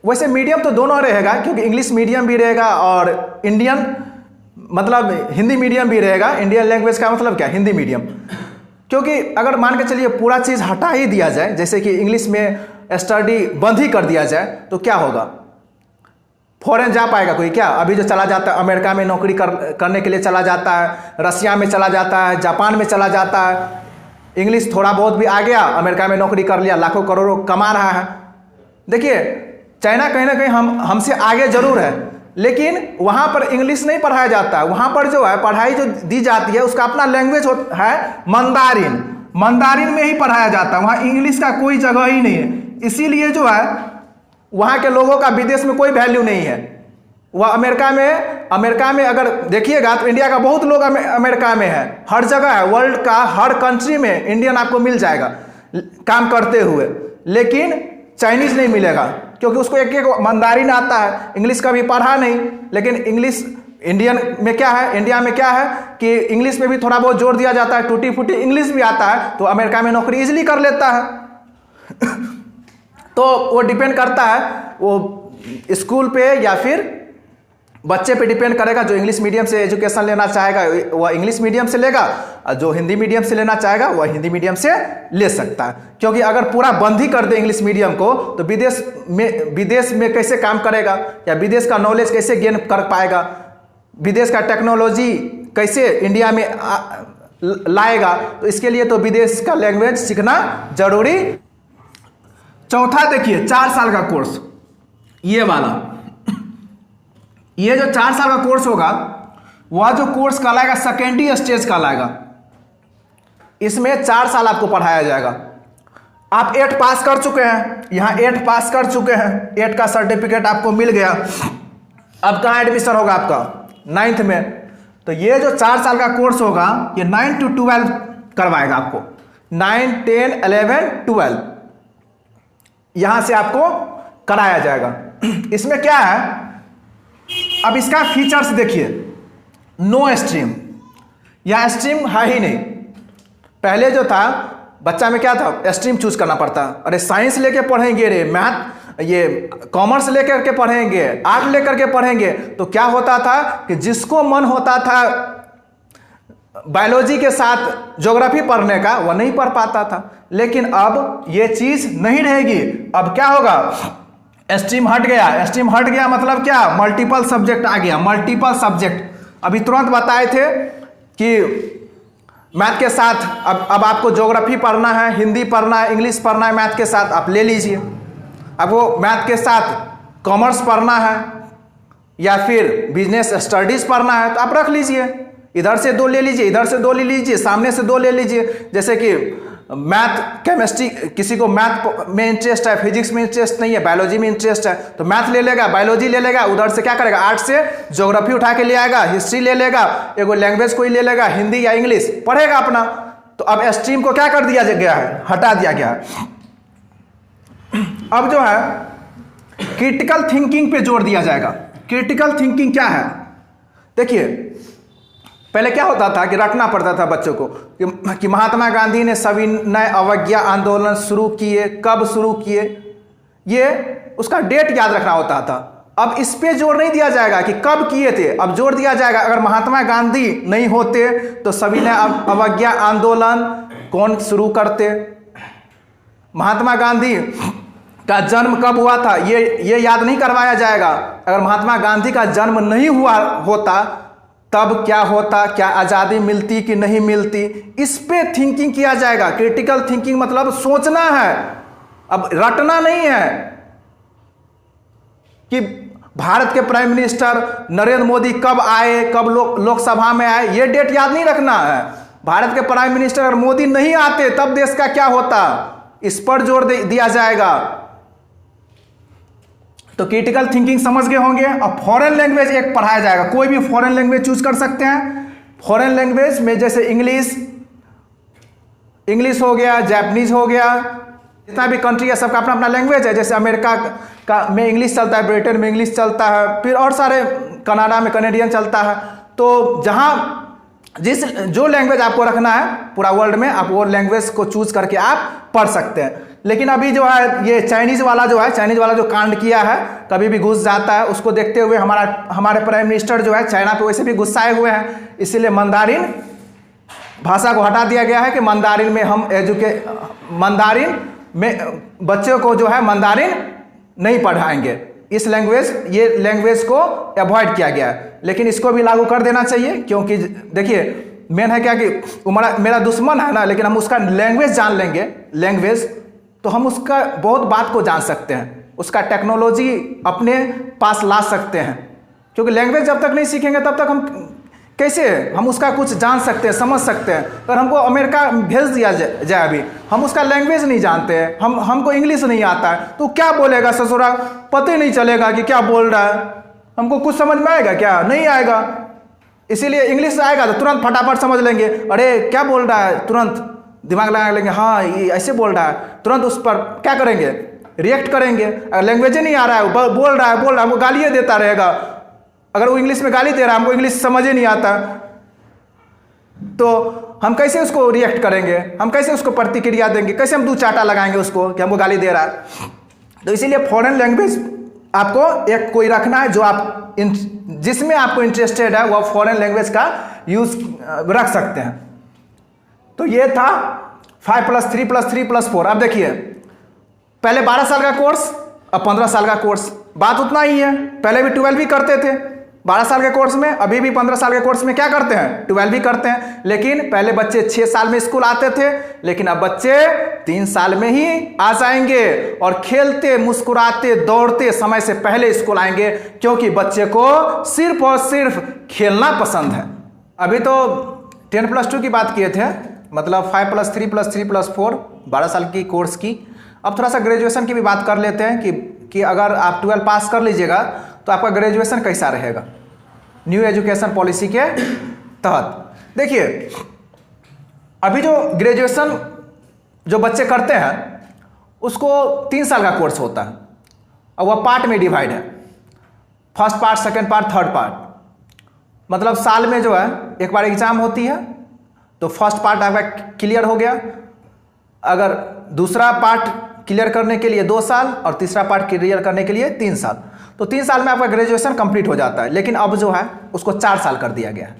वैसे मीडियम तो दोनों रहेगा, क्योंकि इंग्लिश मीडियम भी रहेगा और इंडियन मतलब हिंदी मीडियम भी रहेगा। इंडियन लैंग्वेज का मतलब क्या? हिंदी मीडियम। क्योंकि अगर मान के चलिए पूरा चीज़ हटा ही दिया जाए, जैसे कि इंग्लिश में स्टडी बंद ही कर दिया जाए, तो क्या होगा? फॉरेन जा पाएगा कोई क्या? अभी जो चला जाता है अमेरिका में नौकरी करने के लिए चला जाता है, रसिया में चला जाता है, जापान में चला जाता है, इंग्लिश थोड़ा बहुत भी आ गया, अमेरिका में नौकरी कर लिया, लाखों करोड़ों कमा रहा है। देखिए चाइना कहीं ना कहीं हमसे आगे जरूर है, लेकिन वहाँ पर इंग्लिश नहीं पढ़ाया जाता है। वहाँ पर जो है पढ़ाई जो दी जाती है उसका अपना लैंग्वेज है मंदारिन। मंदारिन में ही पढ़ाया जाता है, वहाँ इंग्लिश का कोई जगह ही नहीं है। इसीलिए जो है वहाँ के लोगों का विदेश में कोई वैल्यू नहीं है। वह अमेरिका में अगर देखिएगा तो इंडिया का बहुत लोग अमेरिका में है, हर जगह है, वर्ल्ड का हर कंट्री में इंडियन आपको मिल जाएगा काम करते हुए, लेकिन चाइनीज नहीं मिलेगा, क्योंकि उसको एक मंदारिन आता है, इंग्लिश कभी पढ़ा नहीं। लेकिन इंग्लिश इंडिया में क्या है कि इंग्लिश में भी थोड़ा बहुत जोर दिया जाता है, टूटी फूटी इंग्लिश भी आता है, तो अमेरिका में नौकरी इजीली कर लेता है। तो वो डिपेंड करता है वो स्कूल पे या फिर बच्चे पे डिपेंड करेगा। जो इंग्लिश मीडियम से एजुकेशन लेना चाहेगा वह इंग्लिश मीडियम से लेगा, और जो हिंदी मीडियम से लेना चाहेगा वह हिंदी मीडियम से ले सकता है। क्योंकि अगर पूरा बंद ही कर दे इंग्लिश मीडियम को, तो विदेश में कैसे काम करेगा, या विदेश का नॉलेज कैसे गेन कर पाएगा, विदेश का टेक्नोलॉजी कैसे इंडिया में लाएगा? तो इसके लिए तो विदेश का लैंग्वेज सीखना जरूरी। चौथा देखिए 4 साल का कोर्स, ये वाला, ये जो 4 साल का कोर्स होगा वह जो कोर्स कहलाएगा सेकेंडरी स्टेज कहलाएगा। इसमें 4 साल आपको पढ़ाया जाएगा। आप 8 पास कर चुके हैं, यहाँ 8 पास कर चुके हैं, 8 का सर्टिफिकेट आपको मिल गया। अब कहाँ एडमिशन होगा आपका? 9th में। तो ये जो 4 साल का कोर्स होगा ये 9 to 12 करवाएगा आपको, 9, 10, 11, 12 यहाँ से आपको कराया जाएगा। इसमें क्या है, अब इसका फीचर्स देखिए, नो स्ट्रीम, या स्ट्रीम है ही नहीं। पहले जो था बच्चा में क्या था, स्ट्रीम चूज करना पड़ता। अरे साइंस लेके पढ़ेंगे रे, मैथ ये कॉमर्स लेकर के पढ़ेंगे, आर्ट लेकर के पढ़ेंगे, तो क्या होता था कि जिसको मन होता था बायोलॉजी के साथ ज्योग्राफी पढ़ने का वह नहीं पढ़ पाता था। लेकिन अब ये चीज नहीं रहेगी। अब क्या होगा, स्ट्रीम हट गया। स्ट्रीम हट गया मतलब क्या, मल्टीपल सब्जेक्ट आ गया, मल्टीपल सब्जेक्ट। अभी तुरंत बताए थे कि मैथ के साथ अब आपको ज्योग्राफी पढ़ना है, हिंदी पढ़ना है, इंग्लिश पढ़ना है, मैथ के साथ आप ले लीजिए। अब वो मैथ के साथ कॉमर्स पढ़ना है या फिर बिजनेस स्टडीज पढ़ना है तो आप रख लीजिए, इधर से 2 ले लीजिए, इधर से 2 ले लीजिए, सामने से 2 ले लीजिए। जैसे कि मैथ केमिस्ट्री, किसी को मैथ में इंटरेस्ट है, फिजिक्स में इंटरेस्ट नहीं है, बायोलॉजी में इंटरेस्ट है, तो मैथ ले लेगा, बायोलॉजी ले लेगा, उधर से क्या करेगा, आर्ट से ज्योग्राफी उठा के ले आएगा, हिस्ट्री ले लेगा, एगो लैंग्वेज कोई ले लेगा, हिंदी या इंग्लिश पढ़ेगा अपना। तो अब स्ट्रीम को क्या कर दिया गया है, हटा दिया गया है। अब जो है क्रिटिकल थिंकिंग पे जोर दिया जाएगा। क्रिटिकल थिंकिंग क्या है, देखिए पहले क्या होता था कि रटना पड़ता था बच्चों को कि महात्मा गांधी ने सविनय अवज्ञा आंदोलन शुरू किए, कब शुरू किए, ये उसका डेट याद रखना होता था। अब इस पे जोर नहीं दिया जाएगा कि कब किए थे, अब जोर दिया जाएगा अगर महात्मा गांधी नहीं होते तो सविनय अवज्ञा आंदोलन कौन शुरू करते, महात्मा गांधी का जन्म कब हुआ था ये याद नहीं करवाया जाएगा। अगर महात्मा गांधी का जन्म नहीं हुआ होता तब क्या होता, क्या आज़ादी मिलती कि नहीं मिलती, इस पे थिंकिंग किया जाएगा। क्रिटिकल थिंकिंग मतलब सोचना है, अब रटना नहीं है कि भारत के प्राइम मिनिस्टर नरेंद्र मोदी कब आए, कब लोकसभा में आए, ये डेट याद नहीं रखना है। भारत के प्राइम मिनिस्टर अगर मोदी नहीं आते तब देश का क्या होता, इस पर जोर दिया जाएगा। तो क्रिटिकल थिंकिंग समझ गए होंगे। अब फॉरेन लैंग्वेज एक पढ़ाया जाएगा, कोई भी फॉरेन लैंग्वेज चूज कर सकते हैं। फॉरेन लैंग्वेज में जैसे इंग्लिश हो गया, जापानीज हो गया, जितना भी कंट्री है सबका अपना अपना लैंग्वेज है। जैसे अमेरिका का में इंग्लिश चलता है, ब्रिटेन में इंग्लिश चलता है, फिर और सारे कनाडा में कनेडियन चलता है। तो जहाँ जो लैंग्वेज आपको रखना है पूरा वर्ल्ड में, आप वो लैंग्वेज को चूज करके आप पढ़ सकते हैं। लेकिन अभी जो है ये चाइनीज वाला जो कांड किया है, कभी भी घुस जाता है, उसको देखते हुए हमारे प्राइम मिनिस्टर जो है चाइना पे वैसे भी गुस्साए हुए हैं, इसीलिए मंदारिन भाषा को हटा दिया गया है कि मंदारिन में बच्चों को जो है मंदारिन नहीं पढ़ाएंगे। ये लैंग्वेज को अवॉइड किया गया है, लेकिन इसको भी लागू कर देना चाहिए, क्योंकि देखिए मेन है क्या कि मेरा दुश्मन है ना, लेकिन हम उसका लैंग्वेज जान लेंगे तो हम उसका बहुत बात को जान सकते हैं, उसका टेक्नोलॉजी अपने पास ला सकते हैं। क्योंकि लैंग्वेज जब तक नहीं सीखेंगे तब तक हम उसका कुछ जान सकते हैं, समझ सकते हैं। अगर हमको अमेरिका भेज दिया जाए अभी, हम उसका लैंग्वेज नहीं जानते हैं, हमको इंग्लिश नहीं आता है, तो क्या बोलेगा ससुरा, पता ही नहीं चलेगा कि क्या बोल रहा है। हमको कुछ समझ में आएगा क्या? नहीं आएगा। इसीलिए इंग्लिश आएगा तो तुरंत फटाफट समझ लेंगे, अरे क्या बोल रहा है, तुरंत दिमाग लगा लेंगे, हाँ ये ऐसे बोल रहा है, तुरंत उस पर क्या करेंगे, रिएक्ट करेंगे। अगर लैंग्वेज ही नहीं आ रहा है, बोल रहा है हमको गालियाँ देता रहेगा, अगर वो इंग्लिश में गाली दे रहा है, हमको इंग्लिश समझ ही नहीं आता, तो हम कैसे उसको रिएक्ट करेंगे, हम कैसे उसको प्रतिक्रिया देंगे, कैसे हम 2 चाटा लगाएंगे उसको कि हमको गाली दे रहा है। तो इसीलिए फॉरेन लैंग्वेज आपको एक कोई रखना है जो जिसमें आपको इंटरेस्टेड है, वह फॉरेन लैंग्वेज का यूज रख सकते हैं। तो ये था 5+3+3+4। अब देखिए, पहले 12 साल का कोर्स, अब 15 साल का कोर्स, बात उतना ही है। पहले भी 12 भी करते थे 12 साल के कोर्स में, अभी भी 15 साल के कोर्स में क्या करते हैं, 12 भी करते हैं। लेकिन पहले बच्चे 6 साल में स्कूल आते थे, लेकिन अब बच्चे 3 साल में ही आ जाएंगे और खेलते मुस्कुराते दौड़ते समय से पहले स्कूल आएंगे, क्योंकि बच्चे को सिर्फ और सिर्फ खेलना पसंद है। अभी तो 10+2 की बात किए थे, मतलब 5+3+3+4 12 साल की कोर्स की। अब थोड़ा सा ग्रेजुएशन की भी बात कर लेते हैं कि अगर आप 12 पास कर लीजिएगा तो आपका ग्रेजुएशन कैसा रहेगा न्यू एजुकेशन पॉलिसी के तहत। देखिए, अभी जो ग्रेजुएशन जो बच्चे करते हैं उसको 3 साल का कोर्स होता है और वह पार्ट में डिवाइड है, first part, second part, third part. मतलब साल में जो है एक बार एग्जाम होती है, तो फर्स्ट पार्ट आपका क्लियर हो गया, अगर दूसरा पार्ट क्लियर करने के लिए 2 साल और तीसरा पार्ट क्लियर करने के लिए 3 साल, तो 3 साल में आपका ग्रेजुएशन कंप्लीट हो जाता है। लेकिन अब जो है उसको 4 साल कर दिया गया है,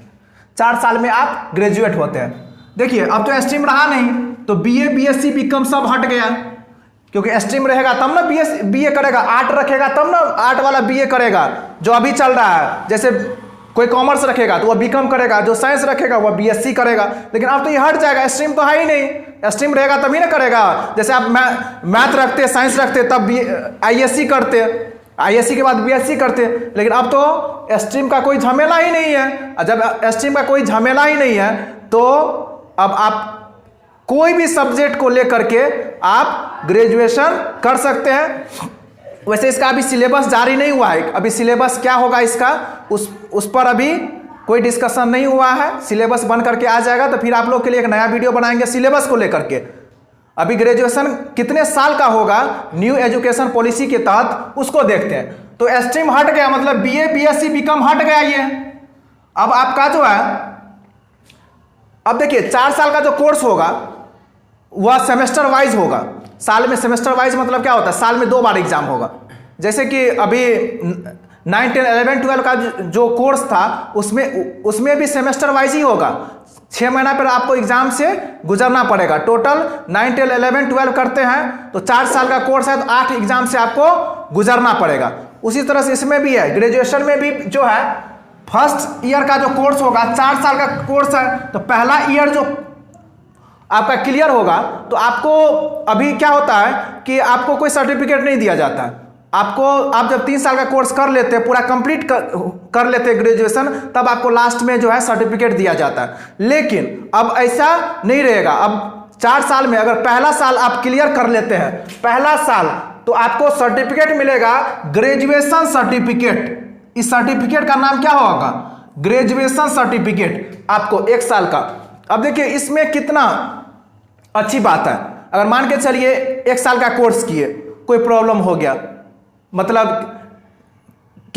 4 साल में आप ग्रेजुएट होते हैं। देखिए, अब तो स्ट्रीम रहा नहीं, तो बीए, बीएससी, बीकॉम सब हट गया, क्योंकि स्ट्रीम रहेगा तब ना बीए करेगा, आर्ट रखेगा तब ना आर्ट वाला बीए करेगा, जो अभी चल रहा है। जैसे कोई कॉमर्स रखेगा तो वह बीकॉम करेगा, जो साइंस रखेगा वह बीएससी करेगा। लेकिन अब तो ये हट जाएगा, स्ट्रीम तो है ही नहीं, स्ट्रीम रहेगा तभी ना करेगा। जैसे आप मैथ रखते, साइंस रखते, तब आईएससी करते, आईएससी के बाद बीएससी करते। लेकिन अब तो स्ट्रीम का कोई झमेला ही नहीं है। जब स्ट्रीम का कोई झमेला ही नहीं है तो अब आप कोई भी सब्जेक्ट को लेकर के आप ग्रेजुएशन कर सकते हैं। वैसे इसका अभी सिलेबस जारी नहीं हुआ है, अभी सिलेबस क्या होगा इसका उस पर अभी कोई डिस्कशन नहीं हुआ है। सिलेबस बन करके आ जाएगा तो फिर आप लोग के लिए एक नया वीडियो बनाएंगे सिलेबस को लेकर के। अभी ग्रेजुएशन कितने साल का होगा न्यू एजुकेशन पॉलिसी के तहत, उसको देखते हैं। तो स्ट्रीम हट गया, मतलब बीए, बीएससी, बीकॉम हट गया ये। अब आपका जो है, अब देखिए 4 साल का जो कोर्स होगा वह सेमेस्टर वाइज होगा। साल में सेमेस्टर वाइज मतलब क्या होता है, साल में 2 बार एग्जाम होगा। जैसे कि अभी 9, 10, 11, 12 का जो कोर्स था उसमें भी सेमेस्टर वाइज ही होगा। 6 महीना पर आपको एग्जाम से गुजरना पड़ेगा। टोटल 9, 10, 11, 12 करते हैं तो 4 साल का कोर्स है, तो 8 एग्जाम से आपको गुजरना पड़ेगा। उसी तरह से इसमें भी है, ग्रेजुएशन में भी जो है फर्स्ट ईयर का जो कोर्स होगा 4 साल का कोर्स है, तो पहला ईयर जो आपका क्लियर होगा तो आपको अभी क्या होता है कि आपको कोई सर्टिफिकेट नहीं दिया जाता है। आप जब 3 साल का कोर्स कर लेते हैं, पूरा कंप्लीट कर लेते हैं ग्रेजुएशन, तब आपको लास्ट में जो है सर्टिफिकेट दिया जाता है। लेकिन अब ऐसा नहीं रहेगा। अब 4 साल में अगर पहला साल आप क्लियर कर लेते हैं, पहला साल, तो आपको सर्टिफिकेट मिलेगा, ग्रेजुएशन सर्टिफिकेट। इस सर्टिफिकेट का नाम क्या होगा, ग्रेजुएशन सर्टिफिकेट, आपको 1 साल का। अब देखिए इसमें कितना अच्छी बात है। अगर मान के चलिए 1 साल का कोर्स किए, कोई प्रॉब्लम हो गया, मतलब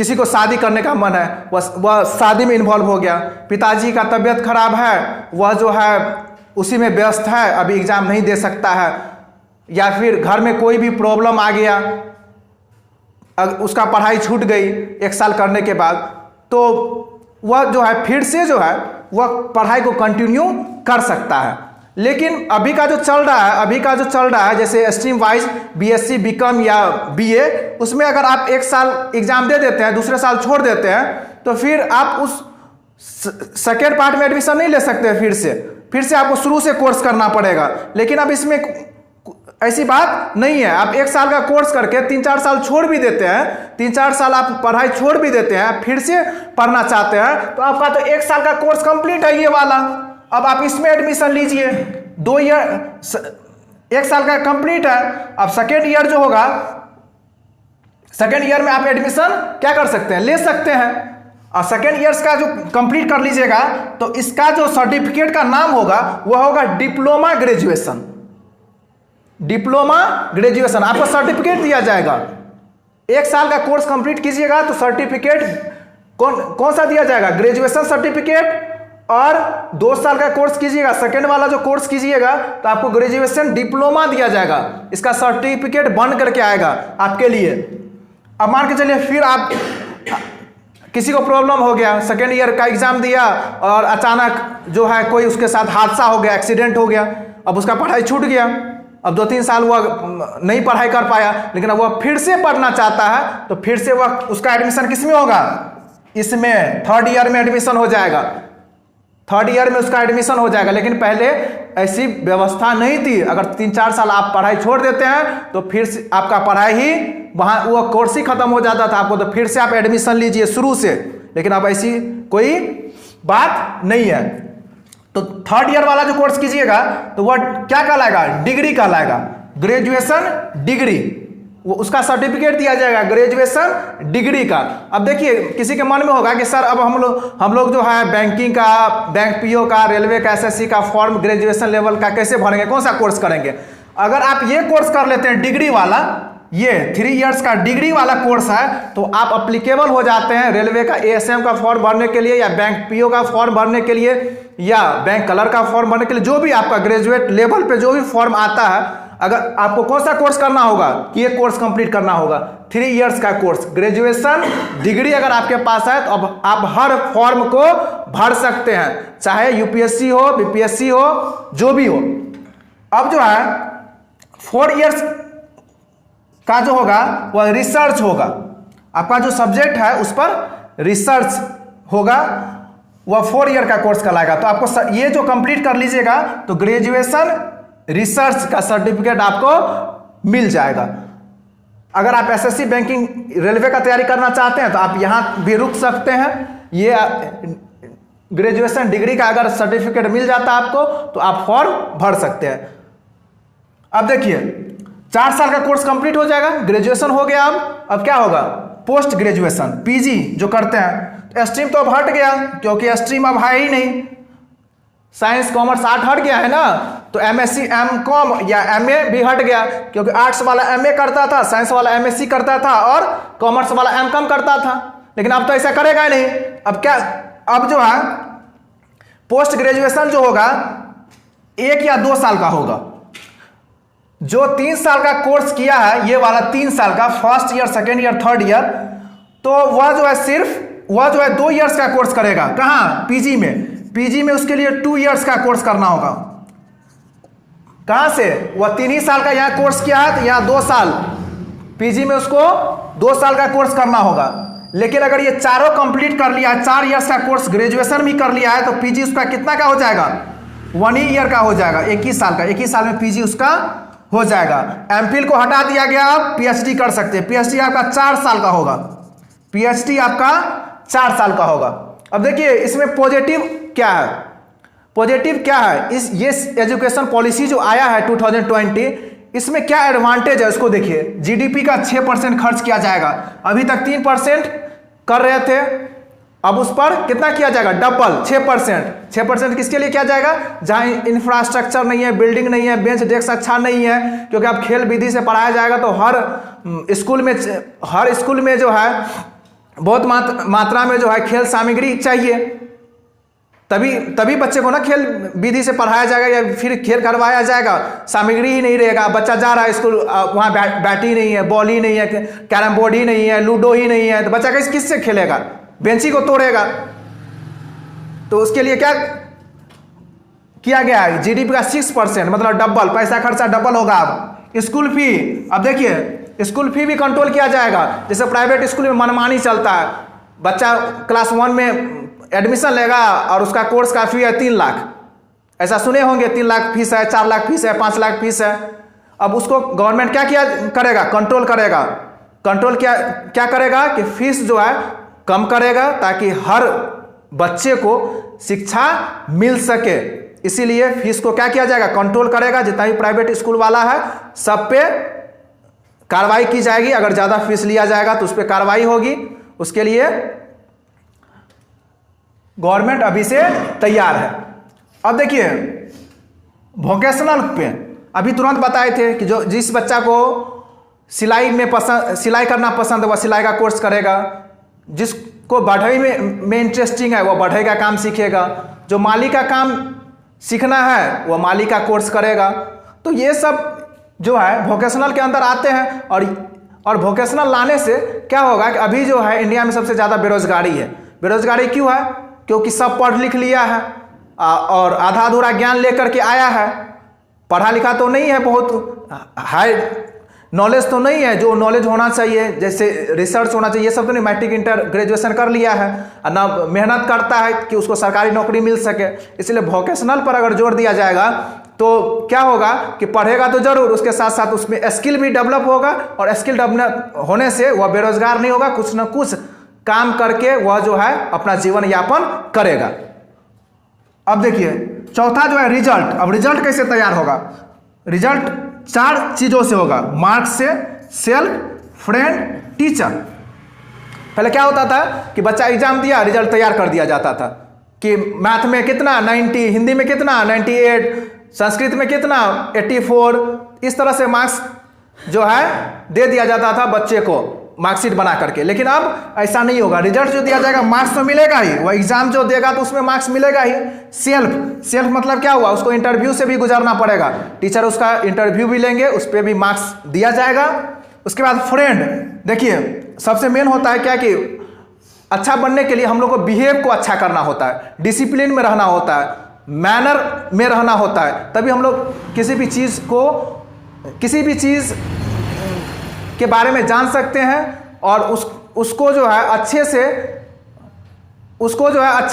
किसी को शादी करने का मन है, वह शादी में इन्वॉल्व हो गया, पिताजी का तबीयत खराब है, वह जो है उसी में व्यस्त है, अभी एग्ज़ाम नहीं दे सकता है, या फिर घर में कोई भी प्रॉब्लम आ गया, उसका पढ़ाई छूट गई 1 साल करने के बाद, तो वह जो है फिर से जो है वह पढ़ाई को कंटिन्यू कर सकता है। लेकिन अभी का जो चल रहा है जैसे स्ट्रीम वाइज बीएससी बीकॉम या बीए, उसमें अगर आप 1 साल एग्जाम दे देते हैं, दूसरे साल छोड़ देते हैं, तो फिर आप उस सेकेंड पार्ट में एडमिशन नहीं ले सकते। फिर से आपको शुरू से कोर्स करना पड़ेगा। लेकिन अब इसमें ऐसी बात नहीं है, आप 1 साल का कोर्स करके 3-4 साल छोड़ भी देते हैं, 3-4 साल आप पढ़ाई छोड़ भी देते हैं, फिर से पढ़ना चाहते हैं, तो आपका तो 1 साल का कोर्स कंप्लीट है ये वाला, अब आप इसमें एडमिशन लीजिए। 2 ईयर 1 साल का कंप्लीट है, अब सेकेंड ईयर जो होगा, सेकेंड ईयर में आप एडमिशन क्या कर सकते हैं, ले सकते हैं। और सेकेंड ईयर्स का जो कंप्लीट कर लीजिएगा तो इसका जो सर्टिफिकेट का नाम होगा वह होगा डिप्लोमा ग्रेजुएशन। आपको सर्टिफिकेट दिया जाएगा। 1 साल का कोर्स कंप्लीट कीजिएगा तो सर्टिफिकेट कौन सा दिया जाएगा, ग्रेजुएशन सर्टिफिकेट। और 2 साल का कोर्स कीजिएगा, सेकेंड वाला जो कोर्स कीजिएगा तो आपको ग्रेजुएशन डिप्लोमा दिया जाएगा, इसका सर्टिफिकेट बन करके आएगा आपके लिए। अब मान के चलिए फिर आप किसी को प्रॉब्लम हो गया, सेकेंड ईयर का एग्जाम दिया और अचानक जो है कोई उसके साथ हादसा हो गया, एक्सीडेंट हो गया, अब उसका पढ़ाई छूट गया, अब 2-3 साल वह नहीं पढ़ाई कर पाया, लेकिन अब वह फिर से पढ़ना चाहता है तो फिर से वह उसका एडमिशन किस में होगा, इसमें 3rd ईयर में एडमिशन हो जाएगा। 3rd ईयर में उसका एडमिशन हो जाएगा। लेकिन पहले ऐसी व्यवस्था नहीं थी, अगर 3-4 साल आप पढ़ाई छोड़ देते हैं तो फिर से आपका पढ़ाई ही वहाँ वो कोर्स ही खत्म हो जाता था आपको, तो फिर से आप एडमिशन लीजिए शुरू से। लेकिन अब ऐसी कोई बात नहीं है। तो 3rd ईयर वाला जो कोर्स कीजिएगा तो वह क्या कहलाएगा, डिग्री कहलाएगा, ग्रेजुएशन डिग्री, वो उसका सर्टिफिकेट दिया जाएगा ग्रेजुएशन डिग्री का। अब देखिए किसी के मन में होगा कि सर अब हम लोग जो है बैंकिंग का, बैंक पीओ का, रेलवे का, एसएससी का फॉर्म ग्रेजुएशन लेवल का कैसे भरेंगे, कौन सा कोर्स करेंगे। अगर आप ये कोर्स कर लेते हैं डिग्री वाला, ये 3 इयर्स का डिग्री वाला कोर्स है, तो आप अप्लीकेबल हो जाते हैं रेलवे का एएसएम का फॉर्म भरने के लिए, या बैंक पीओ का फॉर्म भरने के लिए, या बैंक क्लर्क का फॉर्म भरने के लिए, जो भी आपका ग्रेजुएट लेवल पे जो भी फॉर्म आता है। अगर आपको कौन सा कोर्स करना होगा, ये कोर्स कंप्लीट करना होगा, 3 इयर्स का कोर्स, ग्रेजुएशन डिग्री अगर आपके पास है तो अब आप हर फॉर्म को भर सकते हैं, चाहे यूपीएससी हो, बीपीएससी हो, जो भी हो। अब जो है 4 इयर्स का जो होगा वह रिसर्च होगा, आपका जो सब्जेक्ट है उस पर रिसर्च होगा, वह 4 ईयर का कोर्स कहलाएगा। तो आपको ये जो कंप्लीट कर लीजिएगा तो ग्रेजुएशन रिसर्च का सर्टिफिकेट आपको मिल जाएगा। अगर आप एसएससी बैंकिंग रेलवे का तैयारी करना चाहते हैं तो आप यहाँ भी रुक सकते हैं। ये ग्रेजुएशन डिग्री का अगर सर्टिफिकेट मिल जाता है आपको तो आप फॉर्म भर सकते हैं। अब देखिए 4 साल का कोर्स कंप्लीट हो जाएगा, ग्रेजुएशन हो गया। अब क्या होगा, पोस्ट ग्रेजुएशन पीजी जो करते हैं। स्ट्रीम तो अब हट गया क्योंकि स्ट्रीम अब है ही नहीं, साइंस कॉमर्स आर्ट हट गया है ना, तो एमएससी एमकॉम या एमए भी हट गया, क्योंकि आर्ट्स वाला एमए करता था, साइंस वाला एमएससी करता था और कॉमर्स वाला एमकॉम करता था। लेकिन अब तो ऐसा करेगा ही नहीं। अब क्या, अब जो है पोस्ट ग्रेजुएशन जो होगा 1 या 2 साल का होगा। जो 3 साल का कोर्स किया है, ये वाला 3 साल का, first year, second year, third year, तो वह जो है सिर्फ वह जो है 2 इयर्स का कोर्स करेगा। कहाँ, पीजी में। पीजी में उसके लिए 2 इयर्स का कोर्स करना होगा। कहाँ से, वह 3 ही साल का यहाँ कोर्स किया है तो यहाँ 2 साल, पीजी में उसको 2 साल का कोर्स करना होगा। लेकिन अगर ये चारों कंप्लीट कर लिया, 4 इयर्स का कोर्स, ग्रेजुएशन भी कर लिया है, तो पीजी उसका कितना का हो जाएगा, 1 ही ईयर का हो जाएगा, 1 ही साल का, 1 ही साल में पीजी उसका हो जाएगा। एमफिल को हटा दिया गया, आप पीएचडी कर सकते हैं। पीएचडी आपका 4 साल का होगा, पीएचडी आपका 4 साल का होगा। अब देखिए इसमें पॉजिटिव क्या है, पॉजिटिव क्या है, ये एजुकेशन पॉलिसी जो आया है 2020, इसमें क्या एडवांटेज है उसको देखिए। जीडीपी का 6% खर्च किया जाएगा, अभी तक 3% कर रहे थे, अब उस पर कितना किया जाएगा, डबल 6%। 6% किसके लिए किया जाएगा, जहाँ इंफ्रास्ट्रक्चर नहीं है, बिल्डिंग नहीं है, बेंच डेस्क अच्छा नहीं है, क्योंकि अब खेल विधि से पढ़ाया जाएगा तो हर स्कूल में जो है बहुत मात्रा में जो है खेल सामग्री चाहिए, तभी बच्चे को ना खेल विधि से पढ़ाया जाएगा या फिर खेल करवाया जाएगा। सामग्री ही नहीं रहेगा, बच्चा जा रहा है स्कूल, वहाँ बैट ही नहीं है, बॉल ही नहीं है, कैरम बोर्ड ही नहीं है, लूडो ही नहीं है, तो बच्चा किससे खेलेगा? बेंच ही को तोड़ेगा। तो उसके लिए क्या किया गया है? जीडीपी का 6%, मतलब डबल पैसा खर्चा डबल होगा। अब स्कूल फी, अब देखिए स्कूल फी भी कंट्रोल किया जाएगा। जैसे प्राइवेट स्कूल में मनमानी चलता है, बच्चा क्लास 1 में एडमिशन लेगा और उसका कोर्स का फी है 3 लाख, ऐसा सुने होंगे, 3 लाख फीस है, 4 लाख फीस है, 5 लाख फीस है। अब उसको गवर्नमेंट क्या करेगा? कंट्रोल करेगा। कंट्रोल क्या करेगा कि फीस जो है कम करेगा, ताकि हर बच्चे को शिक्षा मिल सके। इसीलिए फीस को क्या किया जाएगा? कंट्रोल करेगा। जितना भी प्राइवेट स्कूल वाला है सब पे कार्रवाई की जाएगी। अगर ज़्यादा फीस लिया जाएगा तो उस पर कार्रवाई होगी। उसके लिए गवर्नमेंट अभी से तैयार है। अब देखिए वोकेशनल पे अभी तुरंत बताए थे कि जिस बच्चा को सिलाई करना पसंद है वह सिलाई का कोर्स करेगा, जिसको बढ़ई में इंटरेस्टिंग है वह बढ़ई का काम सीखेगा, जो माली का काम सीखना है वह माली का कोर्स करेगा। तो ये सब जो है वोकेशनल के अंदर आते हैं। और वोकेशनल लाने से क्या होगा कि अभी जो है इंडिया में सबसे ज़्यादा बेरोजगारी है। बेरोजगारी क्यों है? क्योंकि सब पढ़ लिख लिया है और आधा अधूरा ज्ञान लेकर के आया है, पढ़ा लिखा तो नहीं है, बहुत हाई नॉलेज तो नहीं है जो नॉलेज होना चाहिए, जैसे रिसर्च होना चाहिए, ये सब तो नहीं। मैट्रिक इंटर ग्रेजुएशन कर लिया है और ना मेहनत करता है कि उसको सरकारी नौकरी मिल सके। इसलिए वोकेशनल पर अगर जोर दिया जाएगा तो क्या होगा कि पढ़ेगा तो जरूर, उसके साथ साथ उसमें स्किल भी डेवलप होगा, और स्किल डेवलप होने से वह बेरोजगार नहीं होगा, कुछ ना कुछ काम करके वह जो है अपना जीवन यापन करेगा। अब देखिए चौथा जो है रिजल्ट। अब रिजल्ट कैसे तैयार होगा? रिजल्ट 4 चीजों से होगा, मार्क्स से, सेल्फ, फ्रेंड, टीचर। पहले क्या होता था कि बच्चा एग्जाम दिया, रिजल्ट तैयार कर दिया जाता था कि मैथ में कितना 90, हिंदी में कितना 98, संस्कृत में कितना 84, इस तरह से मार्क्स जो है दे दिया जाता था बच्चे को मार्कशीट बना करके। लेकिन अब ऐसा नहीं होगा। रिजल्ट जो दिया जाएगा मार्क्स तो मिलेगा ही, वह एग्जाम जो देगा तो उसमें मार्क्स मिलेगा ही। सेल्फ मतलब क्या हुआ? उसको इंटरव्यू से भी गुजरना पड़ेगा, टीचर उसका इंटरव्यू भी लेंगे, उस पर भी मार्क्स दिया जाएगा। उसके बाद फ्रेंड, देखिए सबसे मेन होता है क्या कि अच्छा बनने के लिए हम लोग को बिहेव को अच्छा करना होता है, डिसिप्लिन में रहना होता है, मैनर में रहना होता है, तभी हम लोग किसी भी चीज़ के बारे में जान सकते हैं और उसको जो है अच्छे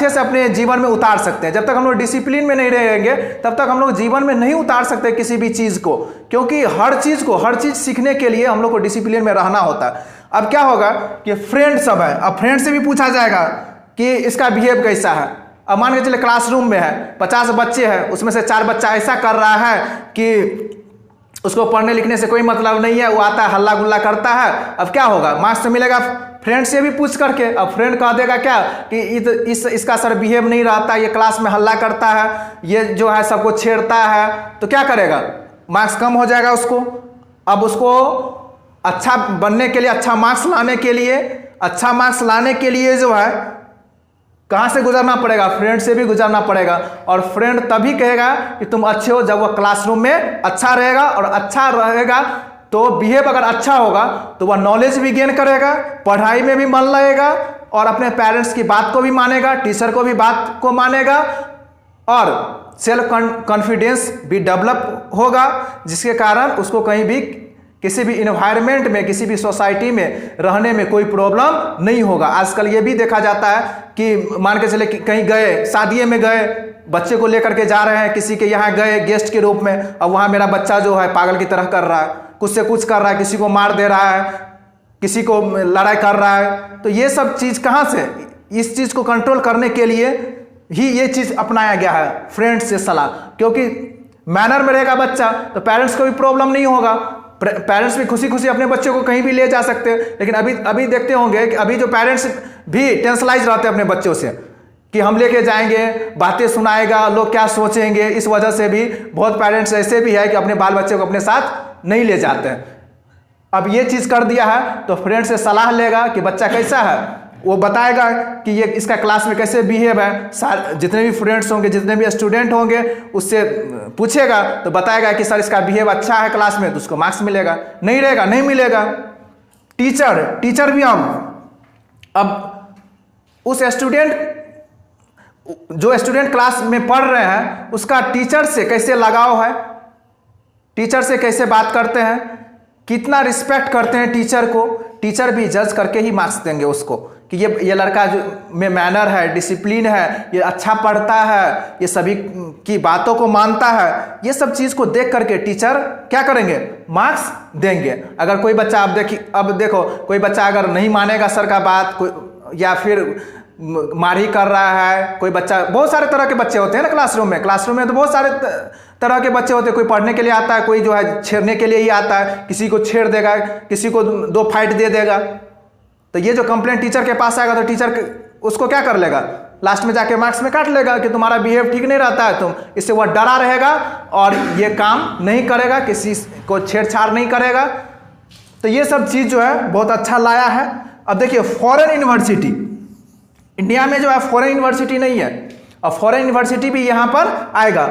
से अपने जीवन में उतार सकते हैं। जब तक हम लोग डिसिप्लिन में नहीं रहेंगे तब तक हम लोग जीवन में नहीं उतार सकते किसी भी चीज़ को, क्योंकि हर चीज़ सीखने के लिए हम लोग को डिसिप्लिन में रहना होता है। अब क्या होगा कि फ्रेंड सब है, अब फ्रेंड से भी पूछा जाएगा कि इसका बिहेव कैसा है। अब मान के चले क्लासरूम में है, 50 बच्चे हैं, उसमें से 4 बच्चा ऐसा कर रहा है कि उसको पढ़ने लिखने से कोई मतलब नहीं है, वो आता है हल्ला गुल्ला करता है। अब क्या होगा? मार्क्स तो मिलेगा फ्रेंड से भी पूछ करके। अब फ्रेंड कह देगा क्या कि इसका सर बिहेव नहीं रहता, ये क्लास में हल्ला करता है, ये जो है सबको छेड़ता है, तो क्या करेगा? मार्क्स कम हो जाएगा उसको। अब उसको अच्छा बनने के लिए, अच्छा मार्क्स लाने के लिए जो है कहाँ से गुजरना पड़ेगा? फ्रेंड से भी गुजरना पड़ेगा। और फ्रेंड तभी कहेगा कि तुम अच्छे हो जब वह क्लासरूम में अच्छा रहेगा, और अच्छा रहेगा तो बिहेव अगर अच्छा होगा तो वह नॉलेज भी गेन करेगा, पढ़ाई में भी मन लगेगा, और अपने पेरेंट्स की बात को भी मानेगा, टीचर को भी बात को मानेगा, और सेल्फ कॉन्फिडेंस भी डेवलप होगा, जिसके कारण उसको कहीं भी किसी भी इन्वायरमेंट में, किसी भी सोसाइटी में रहने में कोई प्रॉब्लम नहीं होगा। आजकल ये भी देखा जाता है कि मान के चले कि कहीं गए, शादी में गए, बच्चे को लेकर के जा रहे हैं, किसी के यहाँ गए गेस्ट के रूप में, अब वहाँ मेरा बच्चा जो है पागल की तरह कर रहा है, कुछ से कुछ कर रहा है, किसी को मार दे रहा है, किसी को लड़ाई कर रहा है। तो ये सब चीज़ कहाँ से? इस चीज़ को कंट्रोल करने के लिए ही ये चीज़ अपनाया गया है, फ्रेंड्स से सलाह। क्योंकि मैनर में रहेगा बच्चा तो पेरेंट्स को भी प्रॉब्लम नहीं होगा, पेरेंट्स भी खुशी खुशी अपने बच्चे को कहीं भी ले जा सकते हैं। लेकिन अभी देखते होंगे कि अभी जो पेरेंट्स भी टेंशनाइज रहते हैं अपने बच्चों से कि हम लेके जाएंगे, बातें सुनाएगा, लोग क्या सोचेंगे। इस वजह से भी बहुत पेरेंट्स ऐसे भी है कि अपने बाल बच्चे को अपने साथ नहीं ले जाते हैं। अब ये चीज़ कर दिया है तो फ्रेंड से सलाह लेगा कि बच्चा कैसा है, वो बताएगा कि ये इसका क्लास में कैसे बिहेव है, जितने भी फ्रेंड्स होंगे, जितने भी स्टूडेंट होंगे उससे पूछेगा तो बताएगा कि सर इसका बिहेव अच्छा है क्लास में तो उसको मार्क्स मिलेगा, नहीं रहेगा नहीं मिलेगा। टीचर भी हम अब उस जो स्टूडेंट क्लास में पढ़ रहे हैं उसका टीचर से कैसे लगाव है, टीचर से कैसे बात करते हैं, कितना रिस्पेक्ट करते हैं टीचर को, टीचर भी जज करके ही मार्क्स देंगे उसको कि ये लड़का जो में मैनर है, डिसिप्लिन है, ये अच्छा पढ़ता है, ये सभी की बातों को मानता है, ये सब चीज़ को देख करके टीचर क्या करेंगे, मार्क्स देंगे। अगर कोई बच्चा अब देखो कोई बच्चा अगर नहीं मानेगा सर का बात, या फिर मार ही कर रहा है, कोई बच्चा, बहुत सारे तरह के बच्चे होते हैं ना क्लासरूम में तो बहुत सारे तरह के बच्चे होते हैं। कोई पढ़ने के लिए आता है, कोई जो है छेड़ने के लिए ही आता है, किसी को छेड़ देगा, किसी को 2 फाइट दे देगा। तो ये जो कंप्लेंट टीचर के पास आएगा तो टीचर उसको क्या कर लेगा, लास्ट में जाके मार्क्स में काट लेगा कि तुम्हारा बिहेव ठीक नहीं रहता है, तुम इससे वह डरा रहेगा और ये काम नहीं करेगा, किसी को छेड़छाड़ नहीं करेगा। तो ये सब चीज़ जो है बहुत अच्छा लाया है। अब देखिए फॉरेन यूनिवर्सिटी, इंडिया में जो है फॉरेन यूनिवर्सिटी नहीं है, और फॉरेन यूनिवर्सिटी भी यहाँ पर आएगा।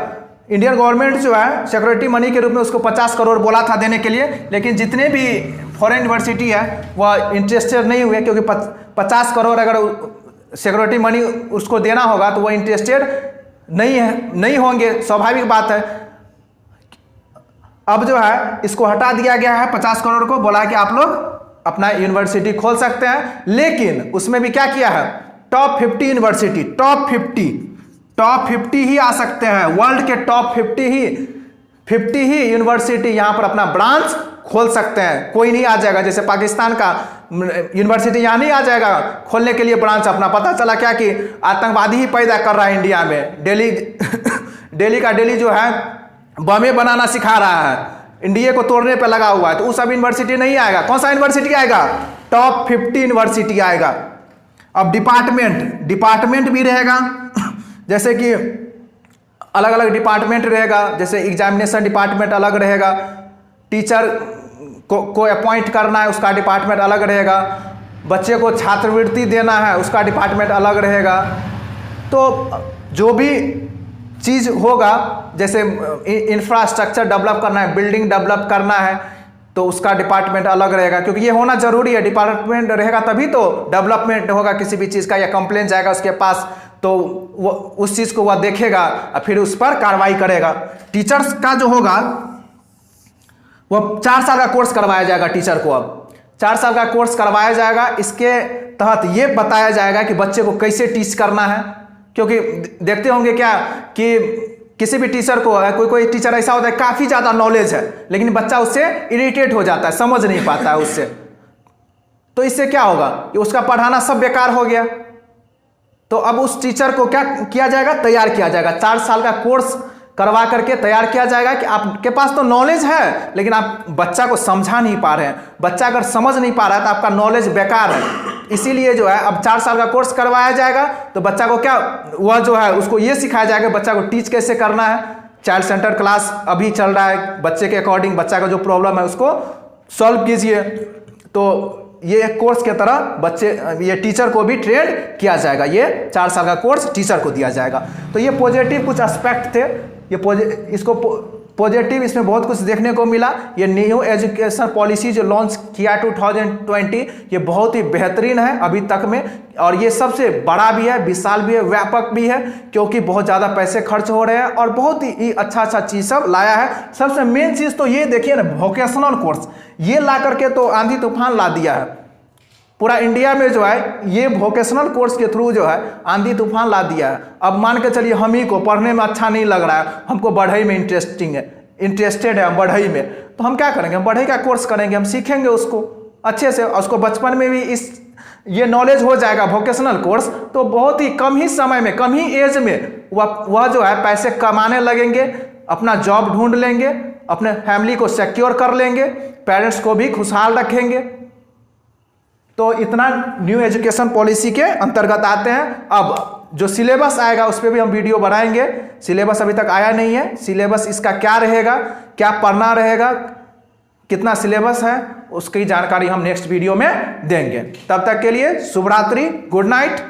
इंडियन गवर्नमेंट जो है सिक्योरिटी मनी के रूप में उसको 50 करोड़ बोला था देने के लिए, लेकिन जितने भी फॉरेन यूनिवर्सिटी है वह इंटरेस्टेड नहीं हुए, क्योंकि 50 करोड़ अगर सिक्योरिटी मनी उसको देना होगा तो वह इंटरेस्टेड नहीं होंगे, स्वाभाविक बात है। अब जो है इसको हटा दिया गया है 50 करोड़ को, बोला कि आप लोग अपना यूनिवर्सिटी खोल सकते हैं, लेकिन उसमें भी क्या किया है, टॉप 50 यूनिवर्सिटी, टॉप 50 ही आ सकते हैं, वर्ल्ड के टॉप 50 ही यूनिवर्सिटी यहाँ पर अपना ब्रांच खोल सकते हैं। कोई नहीं आ जाएगा, जैसे पाकिस्तान का यूनिवर्सिटी यहाँ नहीं आ जाएगा खोलने के लिए ब्रांच अपना। पता चला क्या कि आतंकवादी ही पैदा कर रहा है इंडिया में, डेली जो है बमें बनाना सिखा रहा है, इंडिया को तोड़ने पे लगा हुआ है, तो वो सब यूनिवर्सिटी नहीं आएगा। कौन सा यूनिवर्सिटी आएगा, टॉप 50 यूनिवर्सिटी आएगा। अब डिपार्टमेंट भी रहेगा, जैसे कि अलग अलग डिपार्टमेंट रहेगा, जैसे एग्जामिनेशन डिपार्टमेंट अलग रहेगा, टीचर को अपॉइंट करना है उसका डिपार्टमेंट अलग रहेगा, बच्चे को छात्रवृत्ति देना है उसका डिपार्टमेंट अलग रहेगा। तो जो भी चीज़ होगा, जैसे इंफ्रास्ट्रक्चर डेवलप करना है, बिल्डिंग डेवलप करना है, तो उसका डिपार्टमेंट अलग रहेगा, क्योंकि ये होना जरूरी है। डिपार्टमेंट रहेगा तभी तो डेवलपमेंट होगा किसी भी चीज़ का, या कंप्लेंट जाएगा उसके पास तो वो उस चीज़ को वह देखेगा और फिर उस पर कार्रवाई करेगा। टीचर्स का जो होगा वह 4 साल का कोर्स करवाया जाएगा टीचर को। अब 4 साल का कोर्स करवाया जाएगा, इसके तहत ये बताया जाएगा कि बच्चे को कैसे टीच करना है। क्योंकि देखते होंगे क्या कि किसी भी टीचर को, कोई टीचर ऐसा होता है काफ़ी ज़्यादा नॉलेज है, लेकिन बच्चा उससे इरिटेट हो जाता है, समझ नहीं पाता है उससे, तो इससे क्या होगा कि उसका पढ़ाना सब बेकार हो गया। तो अब उस टीचर को क्या किया जाएगा, तैयार किया जाएगा, 4 साल का कोर्स करवा करके तैयार किया जाएगा कि आपके पास तो नॉलेज है, लेकिन आप बच्चा को समझा नहीं पा रहे हैं। बच्चा अगर समझ नहीं पा रहा है तो आपका नॉलेज बेकार है। इसीलिए जो है अब 4 साल का कोर्स करवाया जाएगा, तो बच्चा को क्या, वह जो है उसको ये सिखाया जाएगा बच्चा को टीच कैसे करना है। चाइल्ड सेंटर क्लास अभी चल रहा है, बच्चे के अकॉर्डिंग बच्चा का जो प्रॉब्लम है उसको सॉल्व कीजिए। तो ये एक कोर्स के तरह ये टीचर को भी ट्रेन किया जाएगा, ये 4 साल का कोर्स टीचर को दिया जाएगा। तो ये पॉजिटिव कुछ एस्पेक्ट थे, इसको पॉजिटिव इसमें बहुत कुछ देखने को मिला। ये न्यू एजुकेशन पॉलिसी जो लॉन्च किया 2020, ये बहुत ही बेहतरीन है अभी तक में, और ये सबसे बड़ा भी है, विशाल भी है, व्यापक भी है, क्योंकि बहुत ज़्यादा पैसे खर्च हो रहे हैं और बहुत ही अच्छा चीज़ सब लाया है। सबसे मेन चीज़ तो ये देखिए ना, वोकेशनल कोर्स ये ला करके तो आंधी तूफान ला दिया है पूरा इंडिया में। जो है ये वोकेशनल कोर्स के थ्रू जो है आंधी तूफान ला दिया है। अब मान के चलिए हम ही को पढ़ने में अच्छा नहीं लग रहा है, हमको बढ़ई में इंटरेस्टेड है हम बढ़ई में, तो हम क्या करेंगे, हम बढ़ई का कोर्स करेंगे, हम सीखेंगे उसको अच्छे से, और उसको बचपन में भी ये नॉलेज हो जाएगा वोकेशनल कोर्स, तो बहुत ही कम ही समय में, कम ही एज में वह जो है पैसे कमाने लगेंगे, अपना जॉब ढूंढ लेंगे, अपने फैमिली को सिक्योर कर लेंगे, पेरेंट्स को भी खुशहाल रखेंगे। तो इतना न्यू एजुकेशन पॉलिसी के अंतर्गत आते हैं। अब जो सिलेबस आएगा उस पर भी हम वीडियो बनाएंगे। सिलेबस अभी तक आया नहीं है, सिलेबस इसका क्या रहेगा, क्या पढ़ना रहेगा, कितना सिलेबस है उसकी जानकारी हम नेक्स्ट वीडियो में देंगे। तब तक के लिए शुभ रात्रि, गुड नाइट।